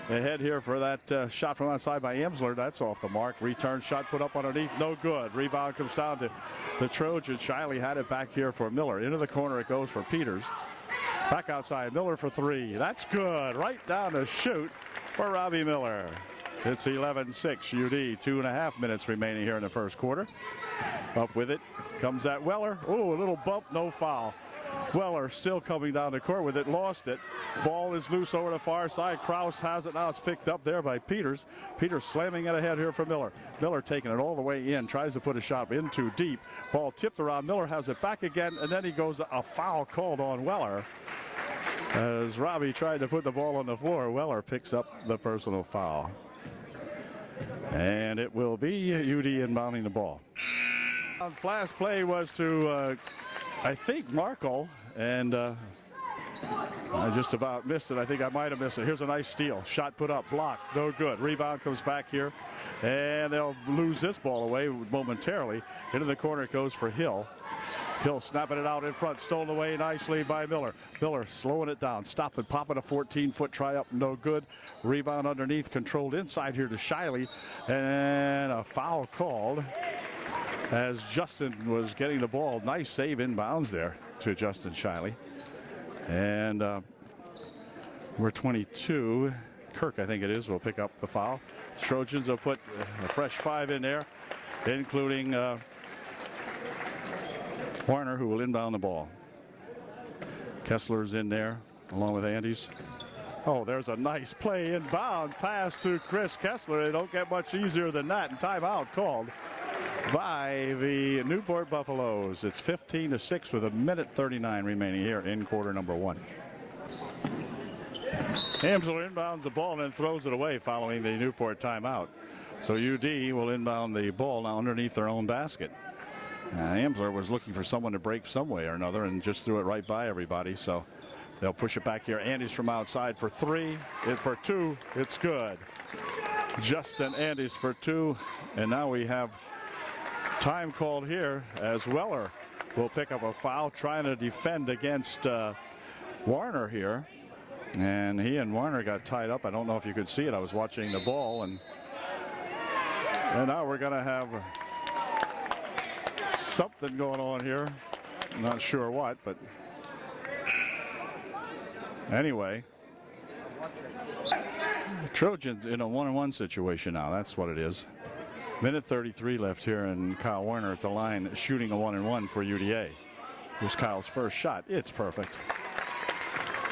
They head here for that shot from outside by Amsler. That's off the mark. Return shot put up underneath. No good. Rebound comes down to the Trojans. Shiley had it back here for Miller. Into the corner it goes for Peters. Back outside. Miller for 3. That's good. Right down to shoot for Robbie Miller. It's 11-6 UD. 2.5 minutes remaining here in the first quarter. Up with it comes that Weller. Oh, a little bump. No foul. Weller still coming down the court with it. Lost it. Ball is loose over the far side. Kraus has it. Now it's picked up there by Peters. Peters slamming it ahead here for Miller. Miller taking it all the way in. Tries to put a shot in too deep. Ball tipped around. Miller has it back again. And then he goes a foul called on Weller. As Robbie tried to put the ball on the floor, Weller picks up the personal foul. And it will be UD inbounding the ball. Last play was to I think Markle, and I just about missed it. I think I might have missed it. Here's a nice steal. Shot put up, blocked, no good. Rebound comes back here, and they'll lose this ball away momentarily. Into the corner it goes for Hill. Hill snapping it out in front, stolen away nicely by Miller. Miller slowing it down, stopping, popping a 14-foot try up, no good. Rebound underneath, controlled inside here to Shiley, and a foul called as Justin was getting the ball. Nice save inbounds there. to Justin Shiley. And we're 22. Kirk, I think it is, will pick up the foul. The Trojans will put a fresh 5 in there, including Warner, who will inbound the ball. Kessler's in there along with Andes. Oh, there's a nice play inbound pass to Chris Kessler. They don't get much easier than that. And timeout called by the Newport Buffaloes. It's 15-6 with 1:39 remaining here in quarter number 1. Amsler inbounds the ball and then throws it away following the Newport timeout. So UD will inbound the ball now underneath their own basket. Amsler was looking for someone to break some way or another and just threw it right by everybody. So they'll push it back here. Andes from outside for 3. For 2. It's good. Justin Andes for 2. And now we have time called here as Weller will pick up a foul trying to defend against Warner here. And he and Warner got tied up. I don't know if you could see it. I was watching the ball. And now we're going to have something going on here. I'm not sure what, but anyway. Trojans in a 1-on-1 situation now. That's what it is. Minute 33 left here, and Kyle Warner at the line shooting a 1-on-1 for UDA. Here's Kyle's first shot. It's perfect.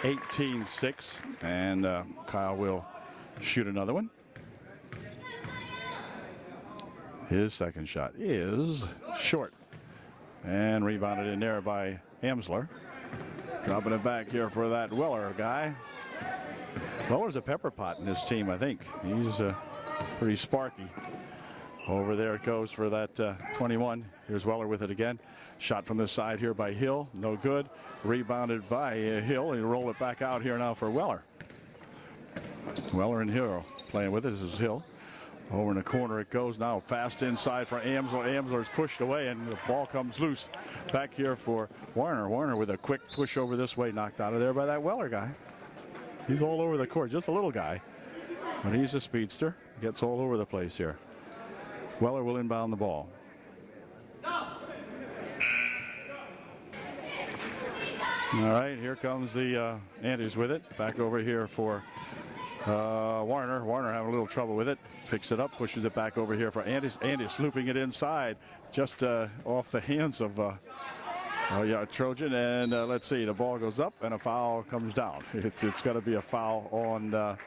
18-6, and Kyle will shoot another one. His second shot is short and rebounded in there by Amsler. Dropping it back here for that Weller guy. Weller's a pepper pot in this team, I think. He's pretty sparky. Over there it goes for that 21. Here's Weller with it again. Shot from the side here by Hill. No good. Rebounded by Hill. He'll roll it back out here now for Weller. Weller and Hill playing with it. This is Hill. Over in the corner it goes now. Fast inside for Amsler. Amsler's pushed away and the ball comes loose. Back here for Warner. Warner with a quick push over this way. Knocked out of there by that Weller guy. He's all over the court. Just a little guy. But he's a speedster. Gets all over the place here. Weller will inbound the ball. All right, here comes the Andes with it. Back over here for Warner. Warner having a little trouble with it. Picks it up, pushes it back over here for Andes. Andes looping it inside, just off the hands of Trojan. And let's see, the ball goes up and a foul comes down. It's got to be a foul on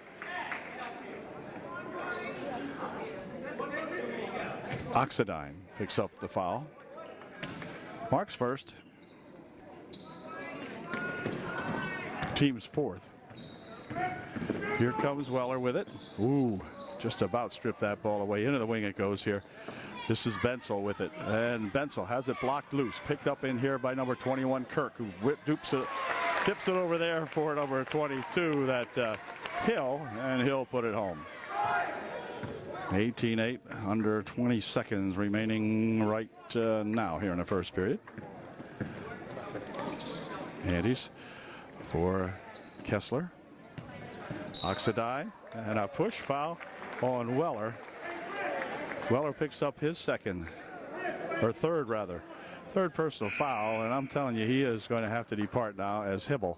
Oxidine. Picks up the foul. Marks first. Team's fourth. Here comes Weller with it. Ooh, just about stripped that ball away. Into the wing it goes here. This is Bensel with it. And Bensel has it blocked loose. Picked up in here by number 21, Kirk, who tips it over there for number 22, that Hill, and Hill put it home. 18-8, under 20 seconds remaining right now here in the first period. Andes for Kessler. Oxidine and a push foul on Weller. Weller picks up his third personal foul, and I'm telling you, he is going to have to depart now as Hibble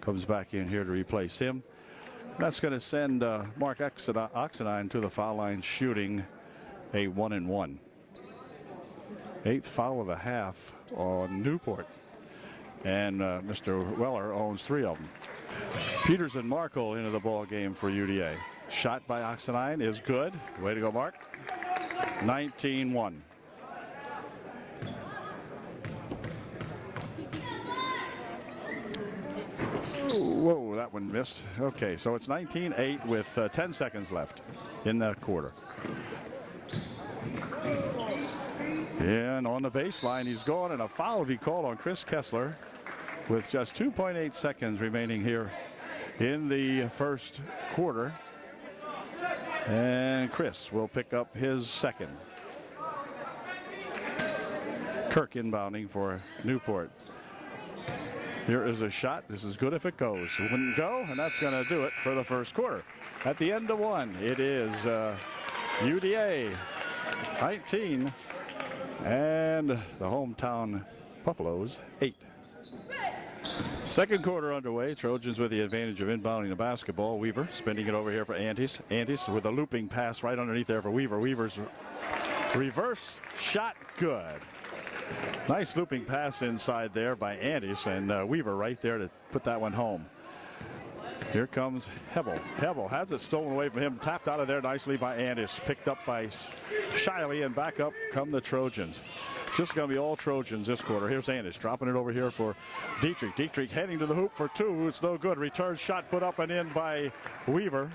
comes back in here to replace him. That's going to send Mark Oxidine to the foul line shooting a 1-and-1. 8th foul of the half on Newport. And Mr. Weller owns 3 of them. Peters and Markle into the ball game for UDA. Shot by Oxidine is good. Way to go, Mark. 19-1. Whoa, that one missed. Okay, so it's 19-8 with 10 seconds left in the quarter. And on the baseline, he's gone, and a foul will be called on Chris Kessler with just 2.8 seconds remaining here in the first quarter. And Chris will pick up his second. Kirk inbounding for Newport. Here is a shot. This is good if it goes. It wouldn't go, and that's going to do it for the first quarter. At the end of 1, it is UDA 19 and the hometown Buffaloes 8. Second quarter underway. Trojans with the advantage of inbounding the basketball. Weaver spinning it over here for Antes. Antes with a looping pass right underneath there for Weaver. Weaver's reverse shot good. Nice looping pass inside there by Antes, and Weaver right there to put that one home. Here comes Hebel. Hebel has it stolen away from him. Tapped out of there nicely by Antes. Picked up by Shiley, and back up come the Trojans. Just going to be all Trojans this quarter. Here's Antes dropping it over here for Dietrich. Dietrich heading to the hoop for two. It's no good. Return shot put up and in by Weaver.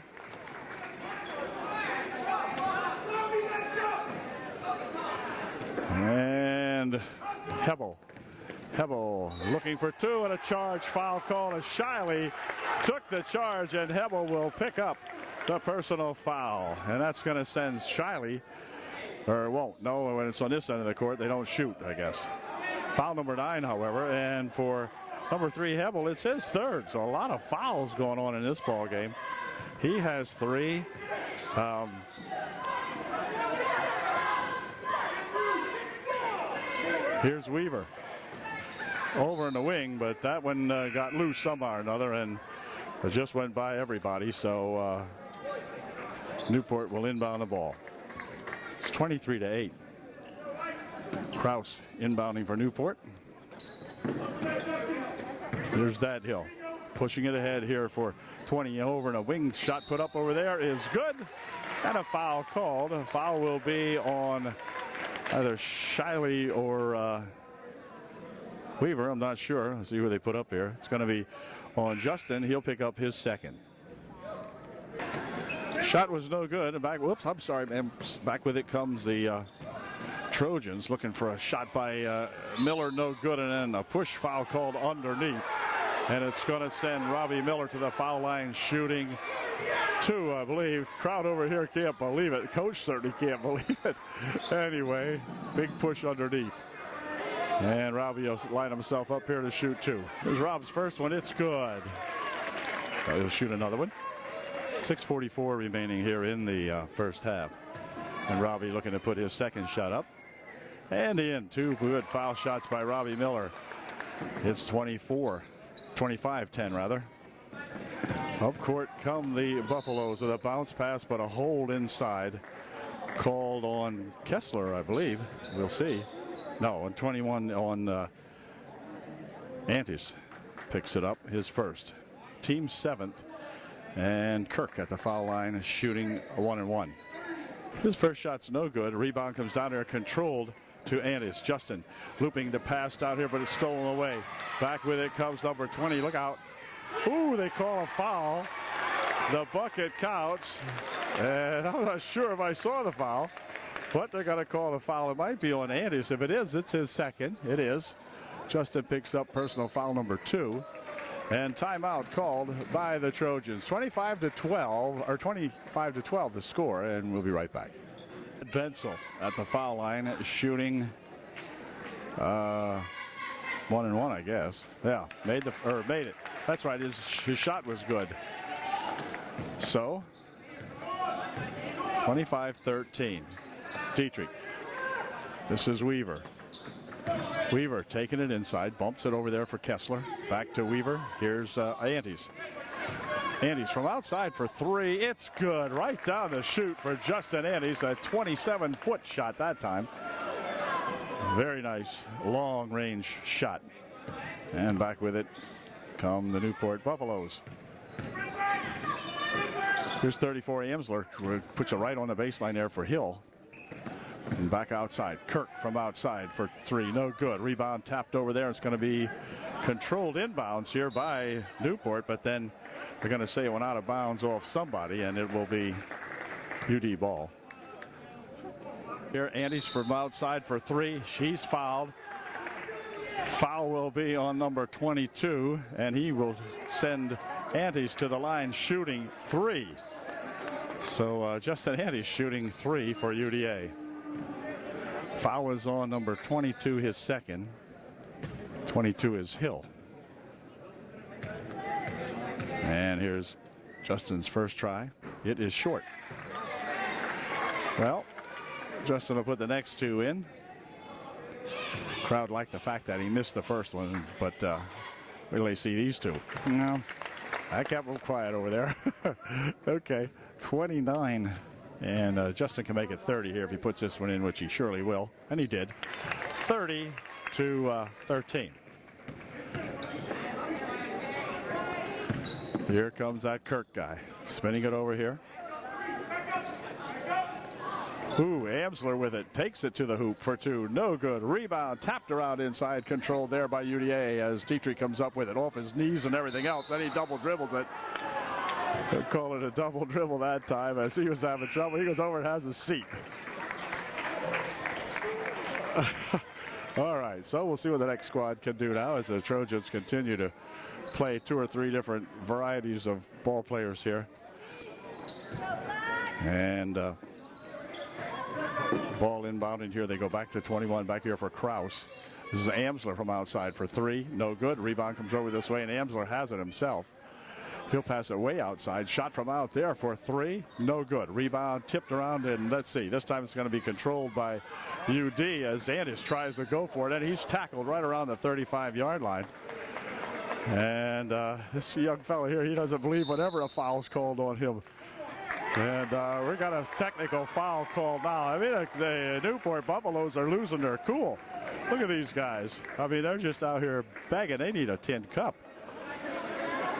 And Hebel. Hebel looking for two, and a charge foul call as Shiley took the charge, and Hebel will pick up the personal foul. And that's going to send Shiley, or won't. No, when it's on this end of the court, they don't shoot, I guess. Foul number 9, however, and for number 3, Hebel, it's his third. So a lot of fouls going on in this ball game. He has 3. Here's Weaver over in the wing, but that one got loose somehow or another, and it just went by everybody. So Newport will inbound the ball. It's 23-8. Kraus inbounding for Newport. There's that Hill pushing it ahead here for 20 over, and a wing shot put up over there is good, and a foul called. A foul will be on either Shiley or Weaver. I'm not sure. Let's see who they put up here. It's going to be on Justin. He'll pick up his second. Shot was no good. And back, whoops, I'm sorry, man. Back with it comes the Trojans looking for a shot by Miller. No good. And then a push foul called underneath. And it's going to send Robbie Miller to the foul line shooting 2, I believe. Crowd over here can't believe it. Coach certainly can't believe it. Anyway, big push underneath. And Robbie will line himself up here to shoot 2. Here's Rob's first one. It's good. He'll shoot another one. 6:44 remaining here in the first half. And Robbie looking to put his second shot up. And in. 2 good foul shots by Robbie Miller. It's 25-10 rather. Up court come the Buffaloes with a bounce pass, but a hold inside. Called on Kessler, I believe. We'll see. No, on 21 on Antes. Picks it up, his first. Team 7th. And Kirk at the foul line is shooting a 1-and-1. His first shot's no good. Rebound comes down there, controlled to Antes. Justin looping the pass down here, but it's stolen away. Back with it comes number 20. Look out. Ooh, they call a foul. The bucket counts. And I'm not sure if I saw the foul, but they're going to call the foul. It might be on Antes. If it is, it's his second. It is. Justin picks up personal foul number 2. And timeout called by the Trojans. 25-12, or 25-12 the score, and we'll be right back. Bensel at the foul line shooting 1-and-1, I guess. Yeah, made it. That's right, his shot was good. So 25-13. Dietrich. This is Weaver. Weaver taking it inside, bumps it over there for Kessler. Back to Weaver. Here's Antes. Antes from outside for 3. It's good. Right down the chute for Justin Antes. A 27-foot shot that time. Very nice long-range shot. And back with it come the Newport Buffaloes. Here's 34 Amsler. Puts it right on the baseline there for Hill. And back outside. Kirk from outside for 3. No good. Rebound tapped over there. It's going to be controlled inbounds here by Newport, but then they're going to say it went out of bounds off somebody, and it will be UD ball. Here, Antes from outside for 3. She's fouled. Foul will be on number 22, and he will send Antes to the line shooting 3. So Justin Antes shooting 3 for UDA. Foul is on number 22, his second. 22 is Hill. And here's Justin's first try. It is short. Well, Justin will put the next 2 in. Crowd liked the fact that he missed the first one, but Wait till they see these two. No, I kept real quiet over there. Okay, 29. And Justin can make it 30 here if he puts this one in, which he surely will. And he did. 30 to 13. Here comes that Kirk guy. Spinning it over here. Ooh, Amsler with it. Takes it to the hoop for two. No good. Rebound. Tapped around inside. Controlled there by UDA as Dietrich comes up with it. Off his knees and everything else. Then he double dribbles it. They'll call it a double dribble that time as he was having trouble. He goes over and has a seat. All right, so we'll see what the next squad can do now as the Trojans continue to play two or three different varieties of ball players here. And ball inbounding here. They go back to 21 back here for Kraus. This is Amsler from outside for three. No good. Rebound comes over this way, and Amsler has it himself. He'll pass it way outside. Shot from out there for three. No good. Rebound tipped around, and let's see. This time it's going to be controlled by UD as Andis tries to go for it, and he's tackled right around the 35-yard line. And this young fellow here, he doesn't believe whenever a foul's called on him. And we got a technical foul called now. I mean, the Newport Buffaloes are losing their cool. Look at these guys. I mean, they're just out here begging. They need a tin cup.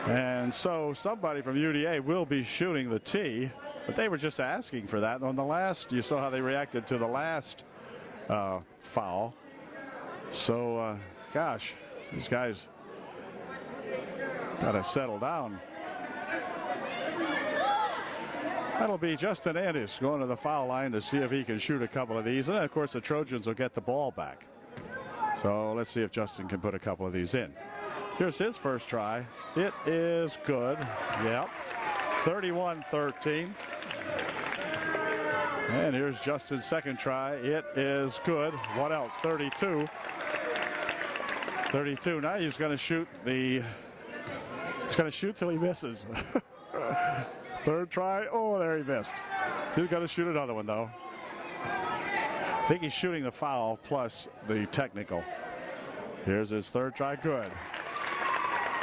And so somebody from UDA will be shooting the tee, but they were just asking for that. On the last, you saw how they reacted to the last foul. So, gosh, these guys got to settle down. That'll be Justin Andis going to the foul line to see if he can shoot a couple of these. And then, of course, the Trojans will get the ball back. So let's see if Justin can put a couple of these in. Here's his first try. It is good. Yep. 31-13. And here's Justin's second try. It is good. What else? 32. 32. Now he's going to shoot the... He's going to shoot till he misses. Third try. Oh, there he missed. He's going to shoot another one, though. I think he's shooting the foul plus the technical. Here's his third try. Good.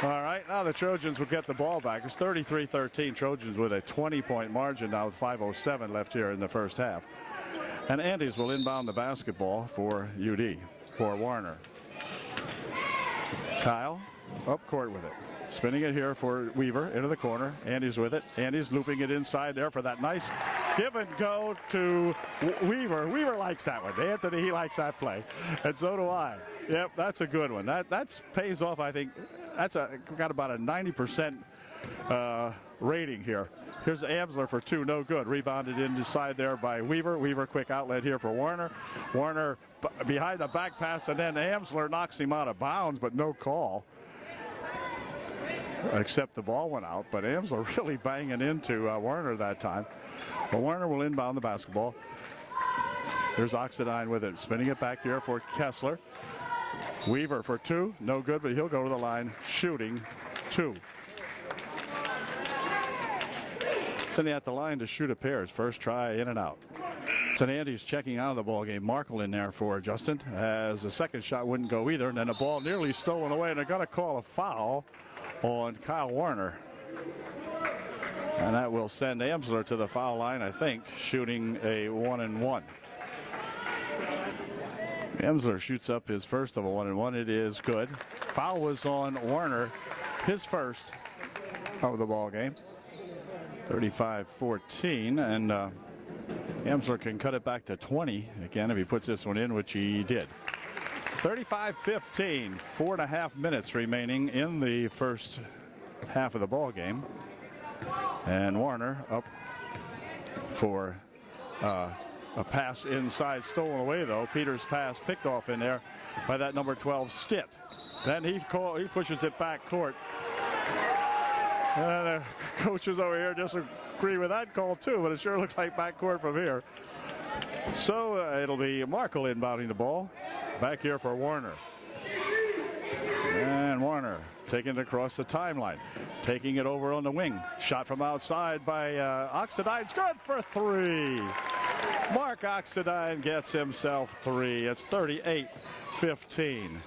All right, now the Trojans will get the ball back. It's 33-13. Trojans with a 20-point margin now with 5:07 left here in the first half. And Andis will inbound the basketball for UD, for Warner. Kyle up court with it. Spinning it here for Weaver into the corner. Andis with it. Andis looping it inside there for that nice give and go to Weaver. Weaver likes that one. Anthony, he likes that play. And so do I. Yep, that's a good one. That pays off, I think. That's got about a 90% rating here. Here's Amsler for two, no good. Rebounded inside there by Weaver. Weaver quick outlet here for Warner. Warner behind the back pass, and then Amsler knocks him out of bounds, but no call. Except the ball went out, but Amsler really banging into Warner that time. But Warner will inbound the basketball. Here's Oxidine with it, spinning it back here for Kessler. Weaver for two, no good, but he'll go to the line, shooting two. Then he at the line to shoot a pair. His first try in and out. And Andy's checking out of the ball game. Markle in there for Justin, as the second shot wouldn't go either, and then the ball nearly stolen away, and they're going to call a foul on Kyle Warner. And that will send Amsler to the foul line, I think, shooting a 1-and-1. Amsler shoots up his first of a 1-and-1. It is good. Foul was on Warner, his first of the ball game. 35-14, and Amsler can cut it back to 20 again if he puts this one in, which he did. 35-15, 4.5 minutes remaining in the first half of the ball game. And Warner up for a pass inside, stolen away though. Peters' pass picked off in there by that number 12 Stitt. Then he pushes it back court. And the coaches over here disagree with that call too, but it sure looks like backcourt from here. So it'll be Markle inbounding the ball. Back here for Warner. And Warner taking it across the timeline. Taking it over on the wing. Shot from outside by Oxidine's good for three. Mark Oxidine gets himself three. It's 38-15.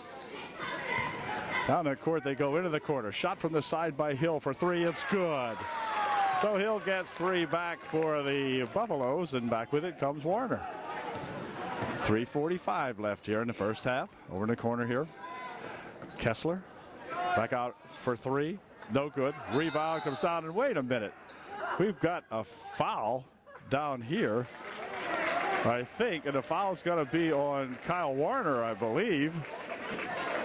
Down the court they go into the corner. Shot from the side by Hill for three. It's good. So Hill gets three back for the Buffaloes, and back with it comes Warner. 3:45 left here in the first half. Over in the corner here. Kessler back out for three. No good. Rebound comes down, and wait a minute. We've got a foul down here, I think, and the foul's going to be on Kyle Warner, I believe.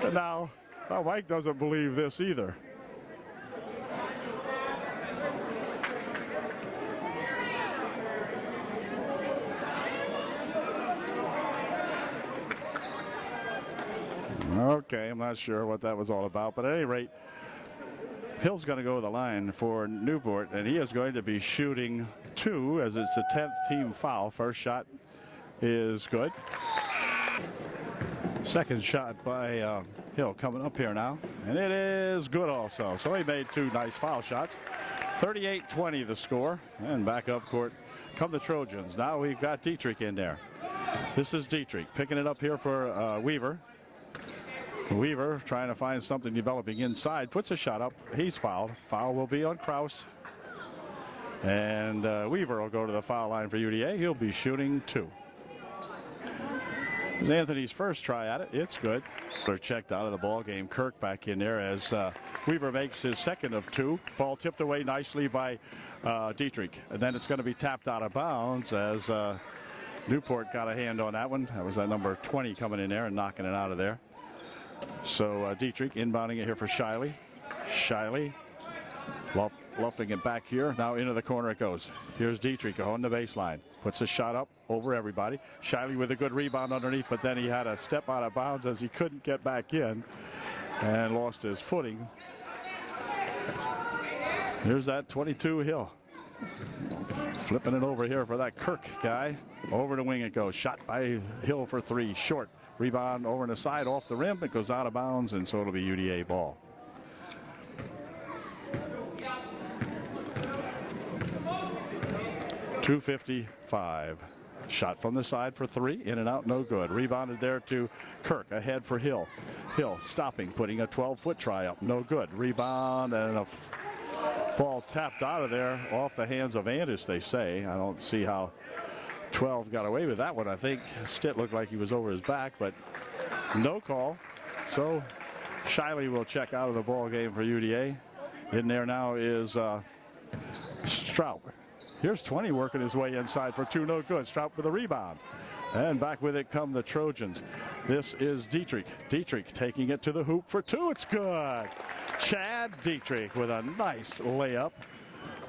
And now Mike doesn't believe this either. Okay, I'm not sure what that was all about, but at any rate, Hill's going to go to the line for Newport, and he is going to be shooting two as it's a 10th team foul. First shot is good. Second shot by Hill coming up here now, and it is good also. So he made two nice foul shots. 38-20 the score, and back up court come the Trojans. Now we've got Dietrich in there. This is Dietrich picking it up here for Weaver. Weaver trying to find something developing inside, puts a shot up. He's fouled. Foul will be on Kraus. And Weaver will go to the foul line for UDA. He'll be shooting two. It was Anthony's first try at it. It's good. They're checked out of the ball game. Kirk back in there as Weaver makes his second of two. Ball tipped away nicely by Dietrich. And then it's going to be tapped out of bounds as Newport got a hand on that one. That was number 20 coming in there and knocking it out of there. So Dietrich inbounding it here for Shiley. Shiley luffing it back here. Now into the corner it goes. Here's Dietrich on the baseline. Puts a shot up over everybody. Shiley with a good rebound underneath, but then he had a step out of bounds as he couldn't get back in and lost his footing. Here's that 22 Hill. Flipping it over here for that Kirk guy. Over the wing it goes. Shot by Hill for three. Short. Rebound over on the side off the rim. It goes out of bounds, and so it'll be UDA ball. .255. Shot from the side for three. In and out, no good. Rebounded there to Kirk. Ahead for Hill. Hill stopping, putting a 12-foot try up. No good. Rebound and a ball tapped out of there off the hands of Andis, they say. I don't see how 12 got away with that one. I think Stitt looked like he was over his back, but no call. So Shiley will check out of the ball game for UDA. In there now is Strout. Here's 20 working his way inside for two. No good. Strout with a rebound. And back with it come the Trojans. This is Dietrich. Dietrich taking it to the hoop for two. It's good. Chad Dietrich with a nice layup.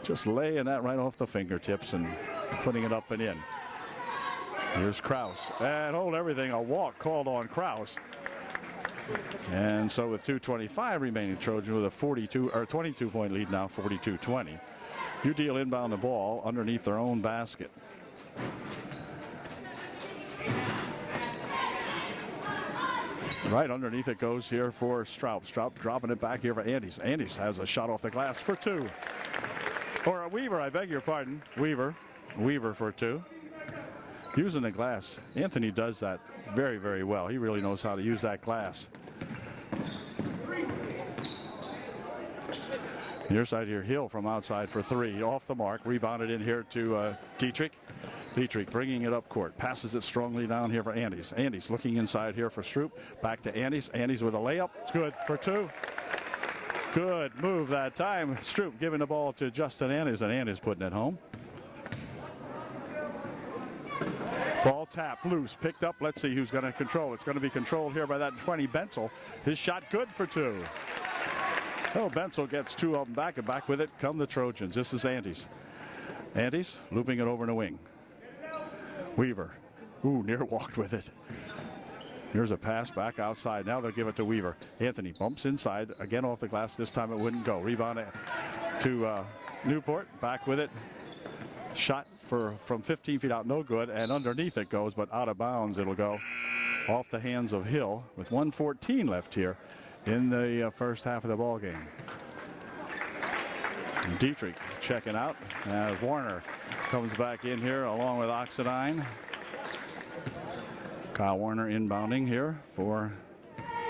Just laying that right off the fingertips and putting it up and in. Here's Kraus. And hold everything. A walk called on Kraus. And so with 2:25 remaining, Trojan with a 22-point lead now, 42-20. UDL inbound the ball underneath their own basket. Right underneath it goes here for Straub. Straub dropping it back here for Andis. Andis has a shot off the glass for two. Or a Weaver, I beg your pardon. Weaver for two. Using the glass. Anthony does that very, very well. He really knows how to use that glass. Near side here, Hill from outside for three. Off the mark. Rebounded in here to Dietrich. Dietrich bringing it up court. Passes it strongly down here for Andis. Andis looking inside here for Stroop. Back to Andis. Andis with a layup. It's good for two. Good move that time. Stroop giving the ball to Justin Andis, and Andis putting it home. Ball tapped, loose, picked up. Let's see who's going to control. It's going to be controlled here by that 20, Bensel. His shot good for two. Oh, Bensel gets two of them back, and back with it come the Trojans. This is Andis. Andis looping it over in the wing. Weaver. Ooh, near walked with it. Here's a pass back outside. Now they'll give it to Weaver. Anthony bumps inside. Again off the glass. This time it wouldn't go. Rebound to Newport. Back with it. Shot from 15 feet out. No good. And underneath it goes, but out of bounds it'll go. Off the hands of Hill with 1:14 left here in the first half of the ball game. Dietrich checking out as Warner comes back in here along with Oxidine. Kyle Warner inbounding here for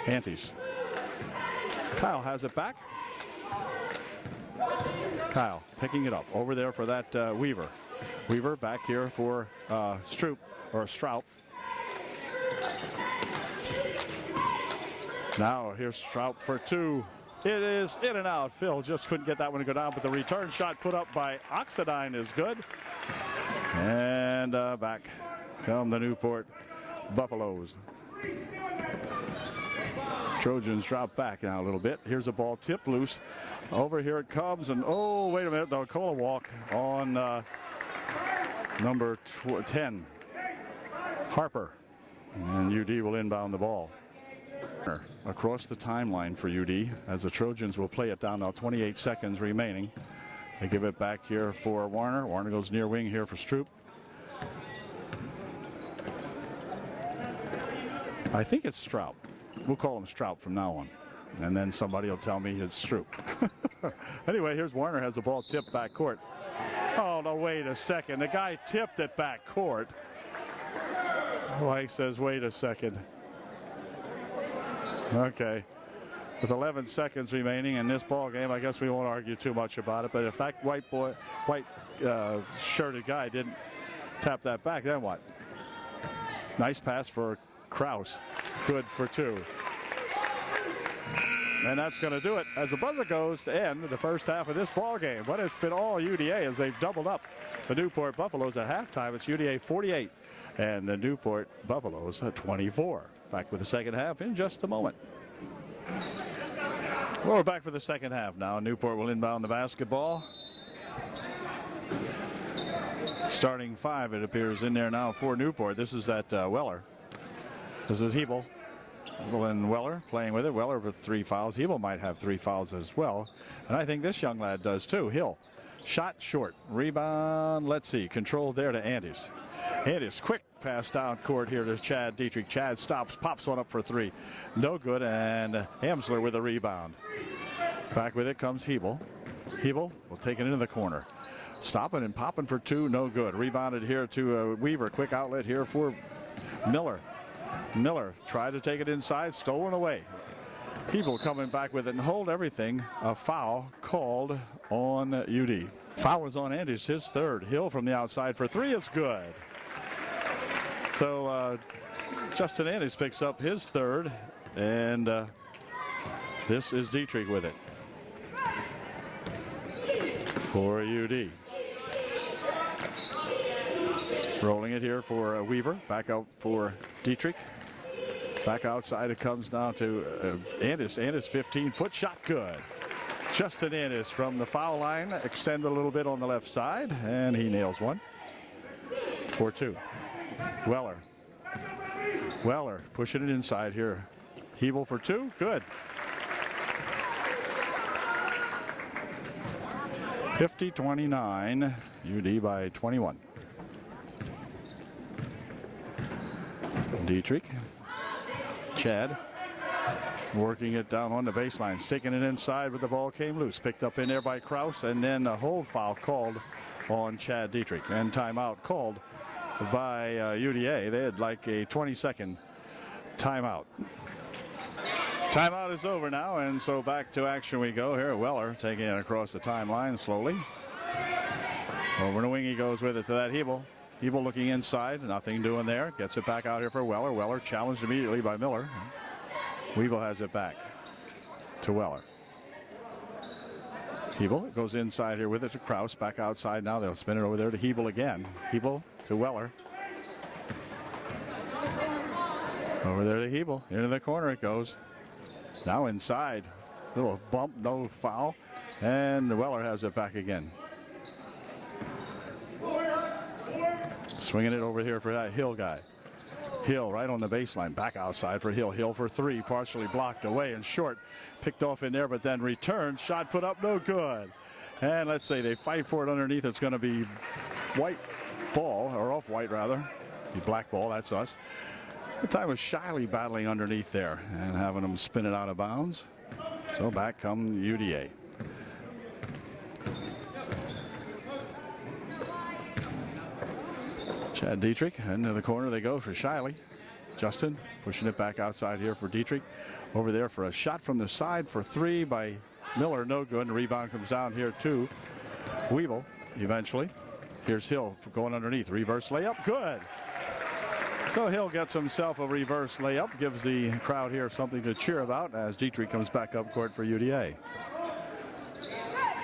Antis. Kyle has it back. Kyle picking it up over there for that Weaver. Weaver back here for Strout. Now here's Strout for two. It is in and out. Phil just couldn't get that one to go down, but the return shot put up by Oxidine is good. And back come the Newport Buffaloes. Trojans drop back now a little bit. Here's a ball tipped loose. Over here it comes, and oh, wait a minute. They'll call a walk on number 10, Harper. And UD will inbound the ball. Across the timeline for UD as the Trojans will play it down now. 28 seconds remaining. They give it back here for Warner. Warner goes near wing here for Stroop. I think it's Strout. We'll call him Strout from now on. And then somebody will tell me it's Stroop. Anyway, here's Warner has the ball tipped back court. Oh, no, wait a second. The guy tipped it back court. Mike says, wait a second. Okay. With 11 seconds remaining in this ball game, I guess we won't argue too much about it. But if that white shirted guy didn't tap that back, then what? Nice pass for Kraus. Good for two. And that's going to do it as the buzzer goes to end the first half of this ball game. But it's been all UDA as they've doubled up the Newport Buffaloes at halftime. It's UDA 48 and the Newport Buffaloes at 24. Back with the second half in just a moment. Well, we're back for the second half now. Newport will inbound the basketball. Starting five, it appears, in there now for Newport. This is at Weller. This is Hebel. And Weller playing with it. Weller with 3 fouls. Hebel might have 3 fouls as well. And I think this young lad does too. Hill. Shot short. Rebound. Let's see. Control there to Andis. Andis quick pass down court here to Chad Dietrich. Chad stops. Pops one up for 3. No good. And Hamsler with a rebound. Back with it comes Hebel. Hebel will take it into the corner. Stopping and popping for 2. No good. Rebounded here to Weaver. Quick outlet here for Miller. Miller tried to take it inside, stolen away. Hebel coming back with it and hold everything. A foul called on UD. Foul was on Andis, his third. Hill from the outside for 3 is good. So Justin Andis picks up his third, and this is Dietrich with it for UD. Rolling it here for Weaver. Back out for Dietrich. Back outside it comes now to Andis. Andis 15-foot shot good. Justin Andis from the foul line. Extend a little bit on the left side. And he nails one. For 2. Weller. Weller pushing it inside here. Hebel for 2. Good. 50-29. UD by 21. Dietrich. Chad working it down on the baseline, sticking it inside, but the ball came loose. Picked up in there by Kraus, and then a hold foul called on Chad Dietrich. And timeout called by UDA. They had like a 20-second timeout. Timeout is over now, and so back to action we go here. Weller taking it across the timeline slowly. Over the wing he goes with it to that Hebel. Hebel looking inside, nothing doing there. Gets it back out here for Weller. Weller challenged immediately by Miller. Weeble has it back to Weller. Hebel goes inside here with it to Kraus. Back outside now. They'll spin it over there to Hebel again. Hebel to Weller. Over there to Hebel. Into the corner it goes. Now inside. Little bump, no foul. And Weller has it back again. Swinging it over here for that Hill guy. Hill right on the baseline. Back outside for Hill. Hill for 3. Partially blocked away and short. Picked off in there, but then returned. Shot put up. No good. And let's say they fight for it underneath. It's going to be white ball, or off white rather. Be black ball. That's us. The time was shyly battling underneath there and having them spin it out of bounds. So back come UDA. Chad Dietrich into the corner they go for Shiley. Justin pushing it back outside here for Dietrich. Over there for a shot from the side for three by Miller. No good. And the rebound comes down here to Weevil eventually. Here's Hill going underneath. Reverse layup. Good. So Hill gets himself a reverse layup. Gives the crowd here something to cheer about as Dietrich comes back up court for UDA.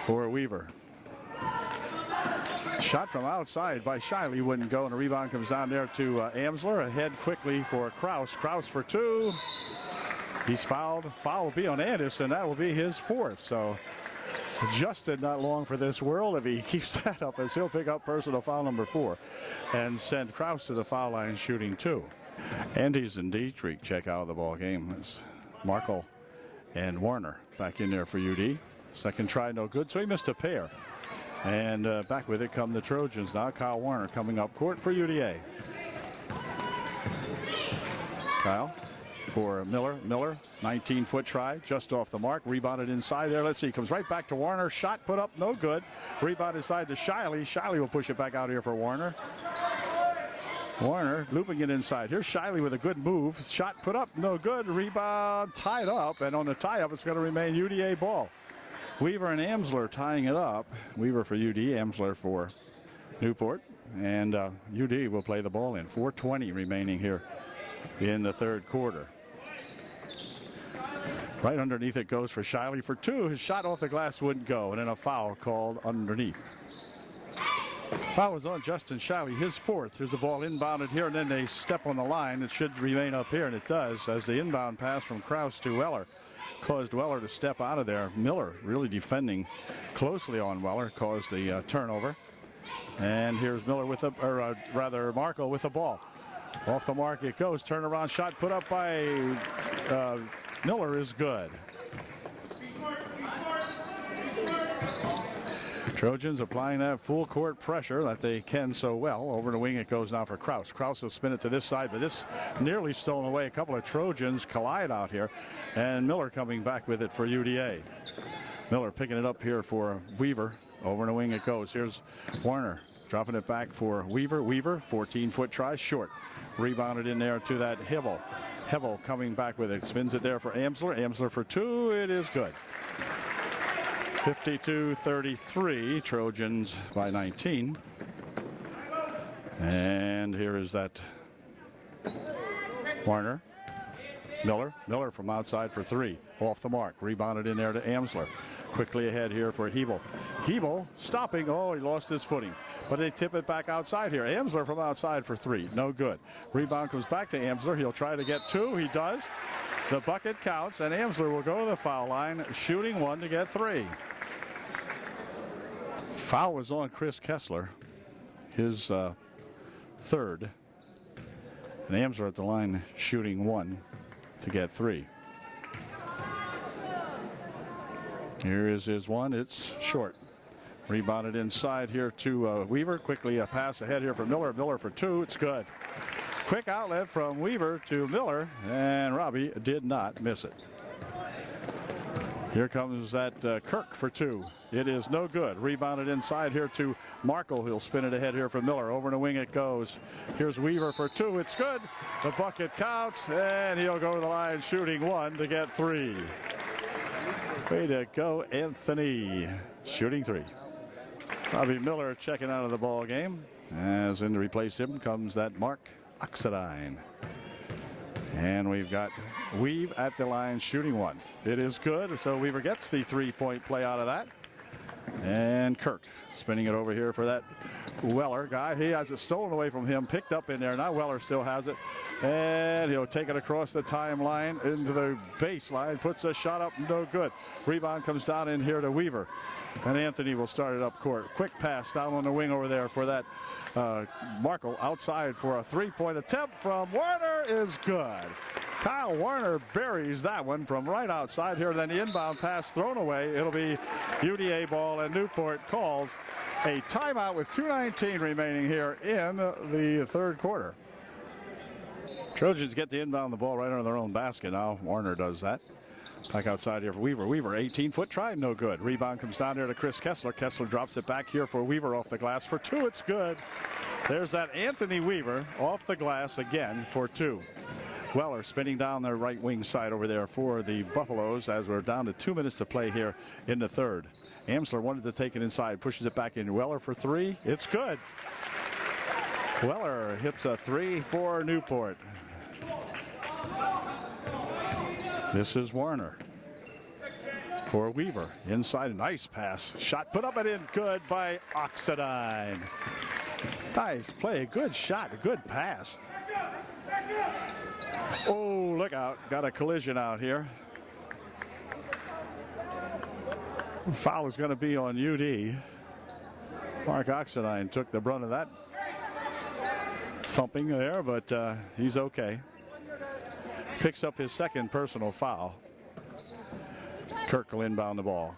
For Weaver. Shot from outside by Shiley wouldn't go, and the rebound comes down there to Amsler. Ahead quickly for Kraus. Kraus for two. He's fouled. Foul will be on Anderson. That will be his fourth. So Justin not long for this world if he keeps that up, as he'll pick up personal foul number 4 and send Kraus to the foul line shooting 2. Andes and Dietrich check out of the ball game. It's Markle and Warner back in there for UD. Second try no good, so he missed a pair. And back with it come the Trojans now. Kyle Warner coming up court for UDA. Kyle for Miller. Miller, 19-foot try, just off the mark. Rebounded inside there. Let's see, comes right back to Warner. Shot put up, no good. Rebound inside to Shiley. Shiley will push it back out here for Warner. Warner looping it inside. Here's Shiley with a good move. Shot put up, no good. Rebound tied up, and on the tie-up, it's going to remain UDA ball. Weaver and Amsler tying it up. Weaver for UD, Amsler for Newport. And UD will play the ball in. 4:20 remaining here in the third quarter. Right underneath it goes for Shiley for two. His shot off the glass wouldn't go, and then a foul called underneath. Foul was on Justin Shiley, his fourth. Here's the ball inbounded here, and then they step on the line. It should remain up here, and it does, as the inbound pass from Kraus to Weller caused Weller to step out of there. Miller really defending closely on Weller, caused the turnover. And here's Miller with Markle with the ball. Off the mark it goes. Turnaround shot put up by Miller is good. Trojans applying that full court pressure that they can so well. Over the wing it goes now for Kraus. Kraus will spin it to this side, but this nearly stolen away. A couple of Trojans collide out here, and Miller coming back with it for UDA. Miller picking it up here for Weaver. Over the wing it goes. Here's Warner dropping it back for Weaver. Weaver, 14-foot try, short. Rebounded in there to that Hibble. Hibble coming back with it. Spins it there for Amsler. Amsler for two. It is good. 52-33. Trojans by 19. And here is that Warner. Miller from outside for three. Off the mark. Rebounded in there to Amsler. Quickly ahead here for Hebel. Hebel stopping. Oh, he lost his footing. But they tip it back outside here. Amsler from outside for three. No good. Rebound comes back to Amsler. He'll try to get two. He does. The bucket counts, and Amsler will go to the foul line, shooting one to get three. Foul was on Chris Kessler, his third. And Amsler at the line shooting one to get three. Here is his one. It's short. Rebounded inside here to Weaver. Quickly a pass ahead here for Miller. Miller for two. It's good. Quick outlet from Weaver to Miller, and Robbie did not miss it. Here comes that Kirk for two. It is no good. Rebounded inside here to Markle. He'll spin it ahead here for Miller. Over the wing it goes. Here's Weaver for two. It's good. The bucket counts, and he'll go to the line shooting one to get three. Way to go, Anthony. Shooting three. Robbie Miller checking out of the ball game. As in to replace him comes that Mark Oxidine. And we've got Weave at the line shooting one. It is good. So Weaver gets the three-point play out of that. And Kirk spinning it over here for that Weller guy. He has it stolen away from him, picked up in there. Now Weller still has it. And he'll take it across the timeline into the baseline. Puts a shot up, no good. Rebound comes down in here to Weaver. And Anthony will start it up court. Quick pass down on the wing over there for that Markle outside for a three-point attempt from Warner is good. Kyle Warner buries that one from right outside here. Then the inbound pass thrown away. It'll be UDA ball, and Newport calls a timeout with 2:19 remaining here in the third quarter. Trojans get the inbound the ball right under their own basket. Now Warner does that. Back outside here for Weaver. Weaver, 18-foot try, no good. Rebound comes down there to Chris Kessler. Kessler drops it back here for Weaver off the glass for two. It's good. There's that Anthony Weaver off the glass again for two. Weller spinning down their right wing side over there for the Buffaloes as we're down to 2 minutes to play here in the third. Amsler wanted to take it inside, pushes it back in. Weller for three. It's good. Weller hits a three for Newport. This is Warner for Weaver. Inside, a nice pass. Shot put up and in. Good by Oxidine. Nice play. Good shot. A good pass. Oh, look out. Got a collision out here. Foul is going to be on UD. Mark Oxidine took the brunt of that thumping there, but he's okay. Picks up his second personal foul. Kirk will inbound the ball.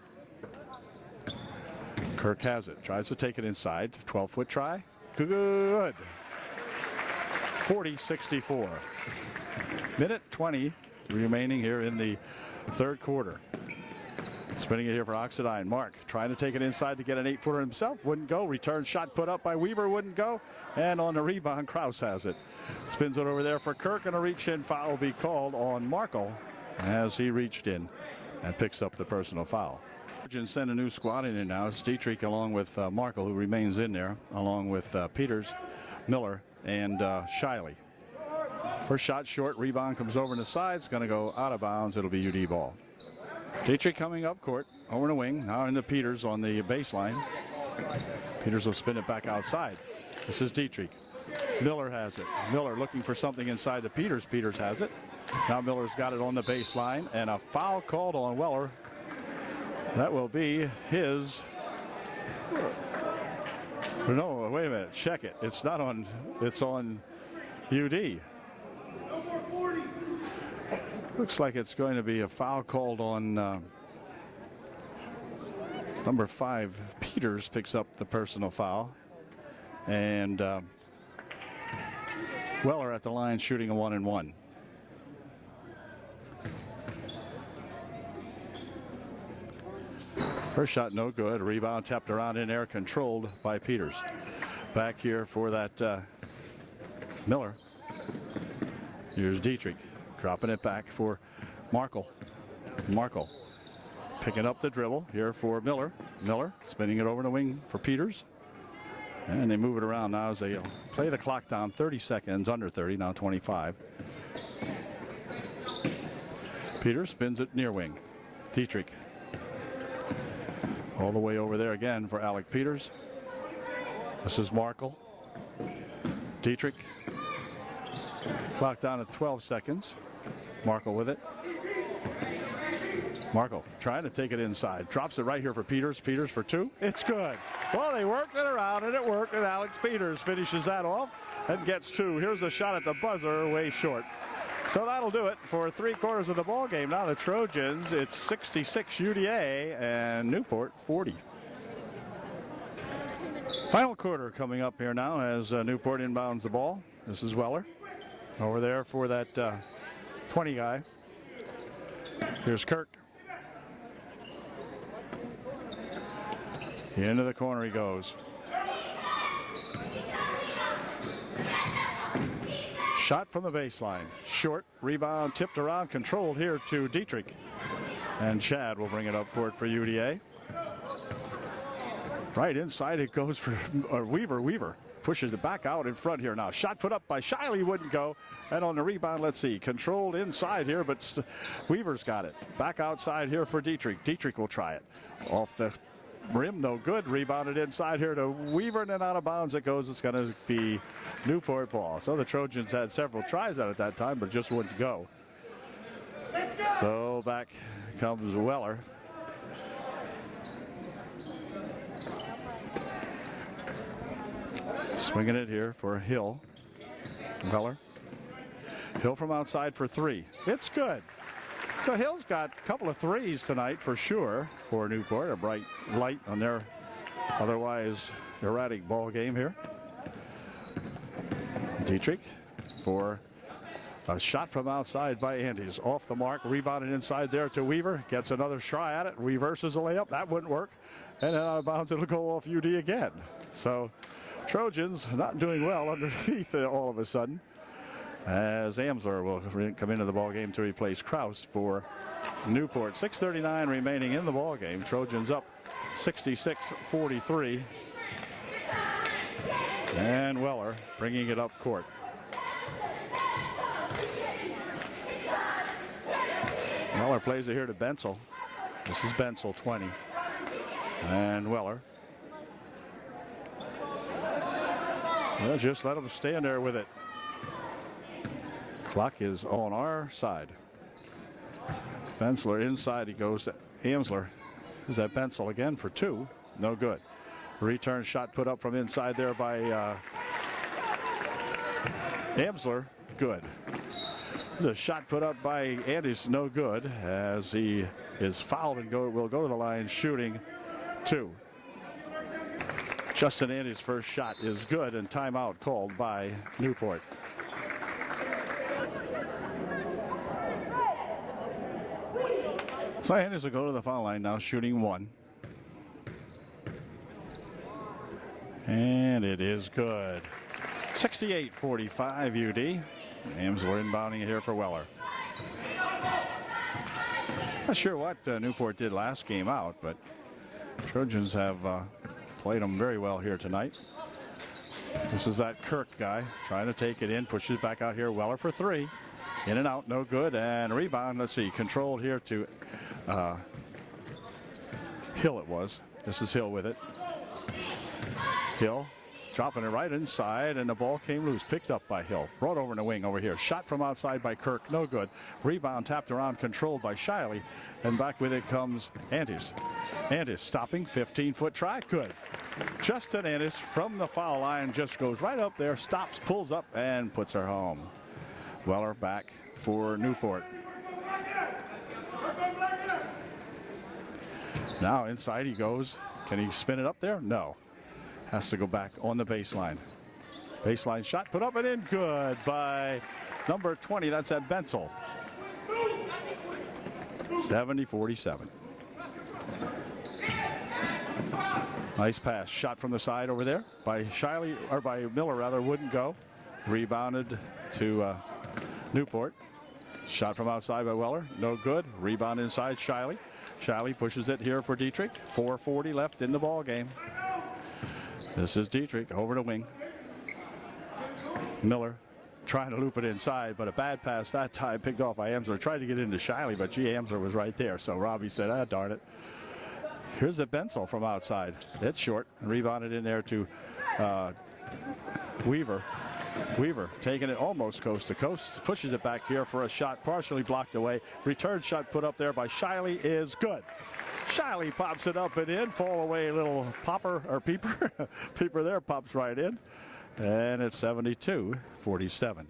Kirk has it. Tries to take it inside. 12-foot try. Good. 40-64. Minute 20 remaining here in the third quarter. Spinning it here for Oxidine. Mark trying to take it inside to get an 8-footer himself. Wouldn't go. Return shot put up by Weaver. Wouldn't go. And on the rebound, Krause has it. Spins it over there for Kirk, and a reach-in foul will be called on Markle as he reached in and picks up the personal foul. Trojan sent a new squad in now. It's Dietrich along with Markle, who remains in there, along with Peters, Miller, and Shiley. First shot short. Rebound comes over in the side. It's going to go out of bounds. It'll be UD ball. Dietrich coming up court, over the wing, now into Peters on the baseline. Peters will spin it back outside. This is Dietrich. Miller has it. Miller looking for something inside to Peters. Peters has it. Now Miller's got it on the baseline, and a foul called on Weller. That will be his. No, wait a minute. Check it. It's not on. It's on UD. Looks like it's going to be a foul called on number 5. Peters picks up the personal foul. And Weller at the line shooting a 1-and-1. First shot no good. Rebound tapped around in air, controlled by Peters. Back here for that Miller. Here's Dietrich. Dropping it back for Markle. Markle picking up the dribble here for Miller. Miller spinning it over the wing for Peters. And they move it around now as they play the clock down. 30 seconds, under 30, now 25. Peters spins it near wing. Dietrich. All the way over there again for Alec Peters. This is Markle. Dietrich. Clock down at 12 seconds. Markle with it. Markle trying to take it inside. Drops it right here for Peters. Peters for two. It's good. Well, they worked it around and it worked, and Alex Peters finishes that off and gets two. Here's a shot at the buzzer, way short. So that'll do it for 3/4 of the ball game. Now the Trojans, it's 66 UDA and Newport 40. Final quarter coming up here now as Newport inbounds the ball. This is Weller over there for that 20 guy. Here's Kirk. Into the corner he goes. Shot from the baseline. Short. Rebound tipped around. Controlled here to Dietrich. And Chad will bring it up court for UDA. Right inside it goes for Weaver. Weaver pushes it back out in front here now. Shot put up by Shiley, wouldn't go. And on the rebound, let's see. Controlled inside here, but Weaver's got it. Back outside here for Dietrich. Dietrich will try it. Off the rim, no good. Rebounded inside here to Weaver, and then out of bounds it goes. It's going to be Newport ball. So the Trojans had several tries at it that time, but just wouldn't go. So back comes Weller. Swinging it here for Hill. Weller. Hill from outside for three. It's good. So Hill's got a couple of threes tonight for sure for Newport. A bright light on their otherwise erratic ball game here. Dietrich for a shot from outside by Andes. Off the mark, rebounded inside there to Weaver. Gets another try at it. Reverses a layup. That wouldn't work. And then out of bounds, it'll go off UD again. So Trojans not doing well underneath all of a sudden. as Amsler will come into the ball game to replace Kraus for Newport. 6:39 remaining in the ball game. Trojans up 66-43. And Weller bringing it up court. Weller plays it here to Bensel. This is Bensel, 20. And Weller. Well, just let him stand there with it. Clock is on our side. Bensler inside. He goes to Amsler. Is that Bensel again for 2? No good. Return shot put up from inside there by Amsler. Good. This is a shot put up by Andes. No good, as he is fouled and will go to the line shooting 2. Justin Andes' first shot is good, and timeout called by Newport. So Andes will go to the foul line now, shooting 1. And it is good. 68-45 UD. Amsler inbounding it here for Weller. Not sure what Newport did last game out, but Trojans have played them very well here tonight. This is that Kirk guy trying to take it in, pushes back out here. Weller for 3. In and out, no good. And rebound, let's see, controlled here to Hill it was. This is Hill with it. Hill dropping it right inside, and the ball came loose. Picked up by Hill. Brought over in the wing over here. Shot from outside by Kirk. No good. Rebound tapped around, controlled by Shiley. And back with it comes Andes. Andes stopping. 15-foot try. Good. Justin Andes from the foul line just goes right up there, stops, pulls up, and puts her home. Weller back for Newport. Now inside he goes. Can he spin it up there? No. Has to go back on the baseline. Baseline shot put up and in. Good by number 20. That's at Bensel. 70-47. Nice pass. Shot from the side over there by Shiley, or by Miller rather, wouldn't go. Rebounded to Newport. Shot from outside by Weller. No good. Rebound inside Shiley. Shiley pushes it here for Dietrich. 4:40 left in the ball game. This is Dietrich over the wing. Miller trying to loop it inside, but a bad pass that time picked off by Amsler. Tried to get into Shiley, but Amsler was right there. So Robbie said, ah, darn it. Here's the Bensel from outside. It's short. Rebounded in there to Weaver. Weaver taking it almost coast to coast. Pushes it back here for a shot partially blocked away. Return shot put up there by Shiley is good. Shiley pops it up and in. Fall away little popper or peeper. Peeper there pops right in. And it's 72-47.